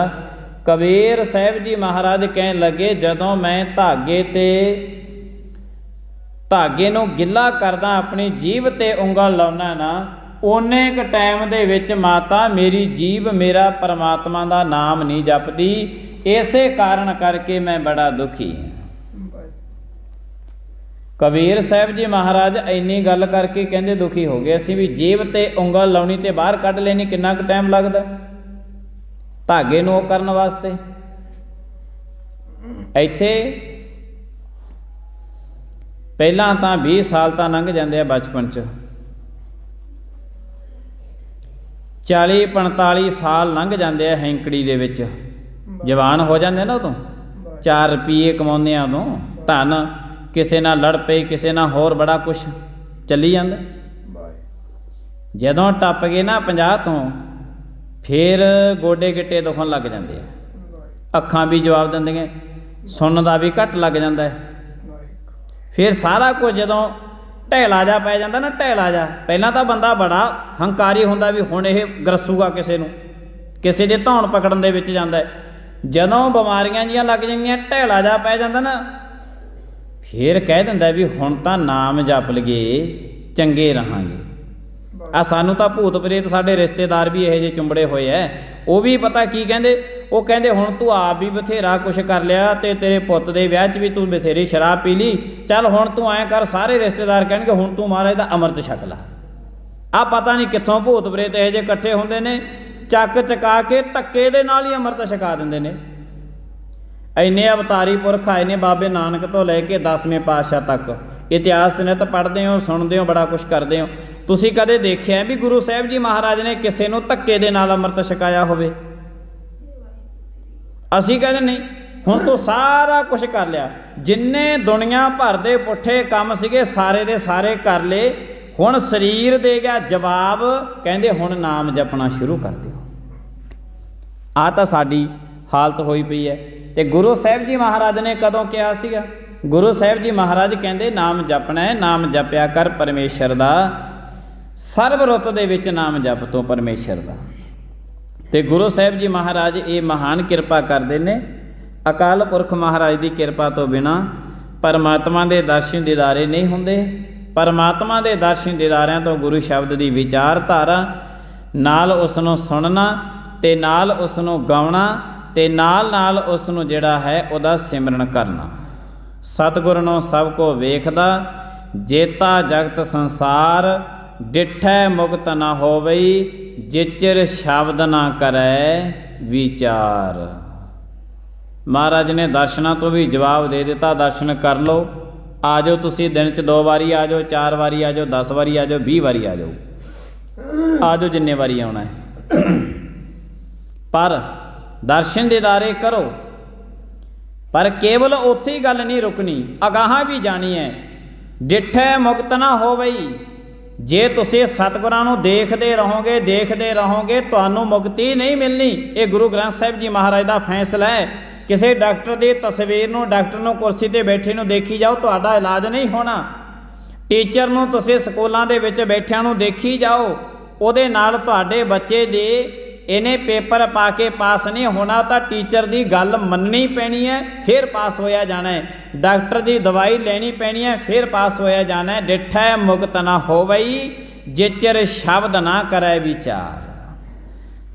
ਕਬੀਰ ਸਾਹਿਬ ਜੀ ਮਹਾਰਾਜ ਕਹਿਣ ਲੱਗੇ, ਜਦੋਂ ਮੈਂ ਧਾਗੇ ਨੂੰ ਗਿੱਲਾ ਕਰਦਾ, ਆਪਣੀ ਜੀਭ ਤੇ ਉਂਗਲ ਲਾਉਣਾ ਨਾ, ਓਨੇ ਕੁ ਟਾਈਮ ਦੇ ਵਿੱਚ ਮਾਤਾ ਮੇਰੀ ਜੀਭ ਮੇਰਾ ਪਰਮਾਤਮਾ ਦਾ ਨਾਮ ਨਹੀਂ ਜਪਦੀ, ਇਸੇ ਕਾਰਨ ਕਰਕੇ ਮੈਂ ਬੜਾ ਦੁਖੀ ਹਾਂ। ਕਬੀਰ ਸਾਹਿਬ ਜੀ ਮਹਾਰਾਜ ਇੰਨੀ ਗੱਲ ਕਰਕੇ ਕਹਿੰਦੇ ਦੁਖੀ ਹੋ ਗਏ। ਅਸੀਂ ਵੀ ਜੀਭ ਤੇ ਉਂਗਲ ਲਾਉਣੀ ਤੇ ਬਾਹਰ ਕੱਢ ਲੈਣੀ, ਕਿੰਨਾ ਕੁ ਟਾਈਮ ਲੱਗਦਾ ਧਾਗੇ ਨੂੰ ਉਹ ਕਰਨ ਵਾਸਤੇ। ਇੱਥੇ ਪਹਿਲਾਂ ਤਾਂ 20 ਸਾਲ ਤਾਂ ਲੰਘ ਜਾਂਦੇ ਆ ਬਚਪਨ 'ਚ, 40-45 ਸਾਲ ਲੰਘ ਜਾਂਦੇ ਆ ਹੈਂਕੜੀ ਦੇ ਵਿੱਚ, ਜਵਾਨ ਹੋ ਜਾਂਦੇ ਨਾ ਉਦੋਂ, 4 ਰੁਪਈਏ ਕਮਾਉਂਦੇ ਆ ਉਦੋਂ, ਧਨ ਕਿਸੇ ਨਾਲ ਲੜ ਪਈ, ਕਿਸੇ ਨਾਲ ਹੋਰ ਬੜਾ ਕੁਛ ਚੱਲੀ ਜਾਂਦਾ। ਜਦੋਂ ਟੱਪ ਗਏ ਨਾ 50 ਤੋਂ, ਫਿਰ ਗੋਡੇ ਗਿੱਟੇ ਦੁਖਣ ਲੱਗ ਜਾਂਦੇ ਆ, ਅੱਖਾਂ ਵੀ ਜਵਾਬ ਦਿੰਦੀਆਂ, ਸੁਣਨ ਦਾ ਵੀ ਘੱਟ ਲੱਗ ਜਾਂਦਾ ਹੈ। ਫਿਰ ਸਾਰਾ ਕੁਝ ਜਦੋਂ ਢਹਿਲਾ ਜਾ ਪੈ ਜਾਂਦਾ ਨਾ, ਢਹਿਲਾ ਜਾ, ਪਹਿਲਾਂ ਤਾਂ ਬੰਦਾ ਬੜਾ ਹੰਕਾਰੀ ਹੁੰਦਾ ਵੀ ਹੁਣ ਇਹ ਗਰਸੂਗਾ ਕਿਸੇ ਨੂੰ, ਕਿਸੇ ਦੇ ਧੌਣ ਪਕੜਨ ਦੇ ਵਿੱਚ ਜਾਂਦਾ। ਜਦੋਂ ਬਿਮਾਰੀਆਂ ਜੀਆਂ ਲੱਗ ਜਾਂਦੀਆਂ, ਢਹਿਲਾ ਜਾ ਪੈ ਜਾਂਦਾ ਨਾ, ਫਿਰ ਕਹਿ ਦਿੰਦਾ ਵੀ ਹੁਣ ਤਾਂ ਨਾਮ ਜਪ ਲਈਏ, ਚੰਗੇ ਰਹਾਂਗੇ। ਆ ਸਾਨੂੰ ਤਾਂ ਭੂਤ ਪ੍ਰੇਤ ਸਾਡੇ ਰਿਸ਼ਤੇਦਾਰ ਵੀ ਇਹੋ ਜਿਹੇ ਚੁੰਬੜੇ ਹੋਏ ਐ, ਉਹ ਵੀ ਪਤਾ ਕੀ ਕਹਿੰਦੇ, ਉਹ ਕਹਿੰਦੇ ਹੁਣ ਤੂੰ ਆਪ ਵੀ ਬਥੇਰਾ ਕੁਛ ਕਰ ਲਿਆ ਤੇ ਤੇਰੇ ਪੁੱਤ ਦੇ ਵਿਆਹ 'ਚ ਵੀ ਤੂੰ ਬਥੇਰੀ ਸ਼ਰਾਬ ਪੀ ਲਈ, ਚੱਲ ਹੁਣ ਤੂੰ ਐਂ ਕਰ, ਸਾਰੇ ਰਿਸ਼ਤੇਦਾਰ ਕਹਿਣਗੇ ਹੁਣ ਤੂੰ ਮਹਾਰਾਜ ਦਾ ਅੰਮ੍ਰਿਤ ਛਕ ਲਾ। ਆ ਪਤਾ ਨਹੀਂ ਕਿੱਥੋਂ ਭੂਤ ਪ੍ਰੇਤ ਇਹੋ ਜਿਹੇ ਇਕੱਠੇ ਹੁੰਦੇ ਨੇ, ਚੱਕ ਚਕਾ ਕੇ ਧੱਕੇ ਦੇ ਨਾਲ ਹੀ ਅੰਮ੍ਰਿਤ ਛਕਾ ਦਿੰਦੇ ਨੇ। ਇੰਨੇ ਅਵਤਾਰੀ ਪੁਰਖ ਆਏ ਨੇ, ਬਾਬੇ ਨਾਨਕ ਤੋਂ ਲੈ ਕੇ 10ਵੇਂ ਪਾਤਸ਼ਾਹ ਤੱਕ। ਇਤਿਹਾਸ ਨਿਤ ਪੜ੍ਹਦੇ ਹੋ, ਸੁਣਦੇ ਹੋ, ਬੜਾ ਕੁਛ ਕਰਦੇ ਹੋ। ਤੁਸੀਂ ਕਦੇ ਦੇਖਿਆ ਵੀ ਗੁਰੂ ਸਾਹਿਬ ਜੀ ਮਹਾਰਾਜ ਨੇ ਕਿਸੇ ਨੂੰ ਧੱਕੇ ਦੇ ਨਾਲ ਅੰਮ੍ਰਿਤ ਛਕਾਇਆ ਹੋਵੇ? ਅਸੀਂ ਕਹਿੰਦੇ ਨਹੀਂ, ਹੁਣ ਤੂੰ ਸਾਰਾ ਕੁਛ ਕਰ ਲਿਆ, ਜਿੰਨੇ ਦੁਨੀਆ ਭਰ ਦੇ ਪੁੱਠੇ ਕੰਮ ਸੀਗੇ ਸਾਰੇ ਦੇ ਸਾਰੇ ਕਰ ਲਏ, ਹੁਣ ਸਰੀਰ ਦੇ ਗਿਆ ਜਵਾਬ, ਕਹਿੰਦੇ ਹੁਣ ਨਾਮ ਜਪਣਾ ਸ਼ੁਰੂ ਕਰ ਦਿਓ। ਆਹ ਤਾਂ ਸਾਡੀ ਹਾਲਤ ਹੋਈ ਪਈ ਹੈ। ਤੇ ਗੁਰੂ ਸਾਹਿਬ ਜੀ ਮਹਾਰਾਜ ਨੇ ਕਦੋਂ ਕਿਹਾ ਸੀਗਾ? ਗੁਰੂ ਸਾਹਿਬ ਜੀ ਮਹਾਰਾਜ ਕਹਿੰਦੇ ਨਾਮ ਜਪਣਾ ਹੈ, ਨਾਮ ਜਪਿਆ ਕਰ ਪਰਮੇਸ਼ਰ ਦਾ, ਸਰਬ ਰੁੱਤ ਦੇ ਵਿੱਚ ਨਾਮ ਜਪ ਤੋਂ ਪਰਮੇਸ਼ਰ ਦਾ। ਤੇ ਗੁਰੂ ਸਾਹਿਬ ਜੀ ਮਹਾਰਾਜ ਇਹ ਮਹਾਨ ਕਿਰਪਾ ਕਰਦੇ ਨੇ। ਅਕਾਲ ਪੁਰਖ ਮਹਾਰਾਜ ਦੀ ਕਿਰਪਾ ਤੋਂ ਬਿਨਾਂ ਪਰਮਾਤਮਾ ਦੇ ਦਰਸ਼ਨ ਦੀਦਾਰੇ ਨਹੀਂ ਹੁੰਦੇ। ਪਰਮਾਤਮਾ ਦੇ ਦਰਸ਼ਨ ਦੀਦਾਰਿਆਂ ਤੋਂ ਗੁਰੂ ਸ਼ਬਦ ਦੀ ਵਿਚਾਰਧਾਰਾ ਨਾਲ ਉਸ ਨੂੰ ਸੁਣਨਾ, ਤੇ ਨਾਲ ਉਸ ਨੂੰ ਗਾਉਣਾ ਤੇ ਨਾਲ ਨਾਲ ਉਸ ਨੂੰ ਜਿਹੜਾ ਹੈ ਉਹਦਾ ਸਿਮਰਨ ਕਰਨਾ। ਸਤਿਗੁਰ ਨੂੰ ਸਭ ਕੋ ਵੇਖਦਾ, ਜੇਤਾ ਜਗਤ ਸੰਸਾਰ, ਡਿਠੈ ਮੁਕਤ ਨਾ ਹੋਵਈ, ਜਿਚਰ ਸ਼ਬਦ ਨਾ ਕਰੈ ਵਿਚਾਰ। ਮਹਾਰਾਜ ਨੇ ਦਰਸ਼ਨਾਂ ਤੋਂ ਵੀ ਜਵਾਬ ਦੇ ਦਿੱਤਾ, ਦਰਸ਼ਨ ਕਰ ਲਓ। ਆ ਜਾਓ ਤੁਸੀਂ ਦਿਨ 'ਚ 2 ਵਾਰੀ ਆ ਜਾਓ, 4 ਵਾਰੀ ਆ ਜਾਓ, 10 ਵਾਰੀ ਆ ਜਾਓ, 20 ਵਾਰੀ ਆ ਜਾਓ, ਆ ਜਾਓ ਜਿੰਨੇ ਵਾਰੀ ਆਉਣਾ ਹੈ। ਪਰ ਦਰਸ਼ਨ ਦੀਦਾਰੇ ਕਰੋ। ਪਰ ਕੇਵਲ ਉੱਥੇ ਹੀ ਗੱਲ ਨਹੀਂ ਰੁਕਣੀ, ਅਗਾਹਾਂ ਵੀ ਜਾਣੀ ਹੈ। ਡਿਠੈ ਮੁਕਤ ਨਾ ਹੋਵਈ, ਜੇ ਤੁਸੀਂ ਸਤਿਗੁਰਾਂ ਨੂੰ ਦੇਖਦੇ ਰਹੋਗੇ ਤੁਹਾਨੂੰ ਮੁਕਤੀ ਨਹੀਂ ਮਿਲਣੀ। ਇਹ ਗੁਰੂ ਗ੍ਰੰਥ ਸਾਹਿਬ ਜੀ ਮਹਾਰਾਜ ਦਾ ਫੈਸਲਾ ਹੈ। ਕਿਸੇ ਡਾਕਟਰ ਦੀ ਤਸਵੀਰ ਨੂੰ, ਡਾਕਟਰ ਨੂੰ ਕੁਰਸੀ 'ਤੇ ਬੈਠੇ ਨੂੰ ਦੇਖੀ ਜਾਓ, ਤੁਹਾਡਾ ਇਲਾਜ ਨਹੀਂ ਹੋਣਾ। ਟੀਚਰ ਨੂੰ ਤੁਸੀਂ ਸਕੂਲਾਂ ਦੇ ਵਿੱਚ ਬੈਠਿਆਂ ਨੂੰ ਦੇਖੀ ਜਾਓ, ਉਹਦੇ ਨਾਲ ਤੁਹਾਡੇ ਬੱਚੇ ਦੇ ਇਹਨੇ ਪੇਪਰ ਪਾ ਕੇ ਪਾਸ ਨਹੀਂ ਹੋਣਾ। ਤਾਂ ਟੀਚਰ ਦੀ ਗੱਲ ਮੰਨਣੀ ਪੈਣੀ ਹੈ, ਫਿਰ ਪਾਸ ਹੋਇਆ ਜਾਣਾ ਹੈ। ਡਾਕਟਰ ਦੀ ਦਵਾਈ ਲੈਣੀ ਪੈਣੀ ਹੈ, ਫਿਰ ਪਾਸ ਹੋਇਆ ਜਾਣਾ ਹੈ। ਡਿਠੈ ਮੁਕਤ ਨਾ ਹੋਵਈ, ਜਿਚਰ ਸ਼ਬਦ ਨਾ ਕਰੈ ਵਿਚਾਰ।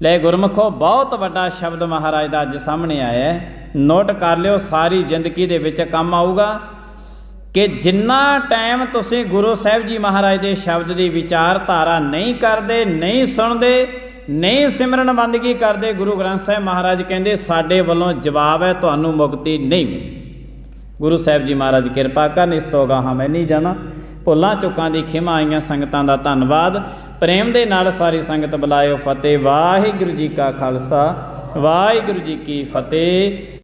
ਲੈ ਗੁਰਮੁਖੋ, ਬਹੁਤ ਵੱਡਾ ਸ਼ਬਦ ਮਹਾਰਾਜ ਦਾ ਅੱਜ ਸਾਹਮਣੇ ਆਇਆ ਹੈ। ਨੋਟ ਕਰ ਲਿਓ, ਸਾਰੀ ਜ਼ਿੰਦਗੀ ਦੇ ਵਿੱਚ ਕੰਮ ਆਊਗਾ ਕਿ ਜਿੰਨਾ ਟਾਈਮ ਤੁਸੀਂ ਗੁਰੂ ਸਾਹਿਬ ਜੀ ਮਹਾਰਾਜ ਦੇ ਸ਼ਬਦ ਦੀ ਵਿਚਾਰਧਾਰਾ ਨਹੀਂ ਕਰਦੇ, ਨਹੀਂ ਸੁਣਦੇ, ਨਹੀਂ ਸਿਮਰਨ ਬੰਦਗੀ ਕਰਦੇ, ਗੁਰੂ ਗ੍ਰੰਥ ਸਾਹਿਬ ਮਹਾਰਾਜ ਕਹਿੰਦੇ ਸਾਡੇ ਵੱਲੋਂ ਜਵਾਬ ਹੈ, ਤੁਹਾਨੂੰ ਮੁਕਤੀ ਨਹੀਂ ਮਿਲਣੀ। ਗੁਰੂ ਸਾਹਿਬ ਜੀ ਮਹਾਰਾਜ ਕਿਰਪਾ ਕਰਨ। ਇਸ ਤੋਂ ਅਗਾਹਾਂ ਮੈਂ ਨਹੀਂ ਜਾਣਾ। ਭੁੱਲਾਂ ਚੁੱਕਾਂ ਦੀ ਖਿਮਾ ਆਈਆਂ ਸੰਗਤਾਂ ਦਾ ਧੰਨਵਾਦ। ਪ੍ਰੇਮ ਦੇ ਨਾਲ ਸਾਰੀ ਸੰਗਤ ਬੁਲਾਇਓ ਫਤਿਹ। ਵਾਹਿਗੁਰੂ ਜੀ ਕਾ ਖਾਲਸਾ, ਵਾਹਿਗੁਰੂ ਜੀ ਕੀ ਫਤਿਹ।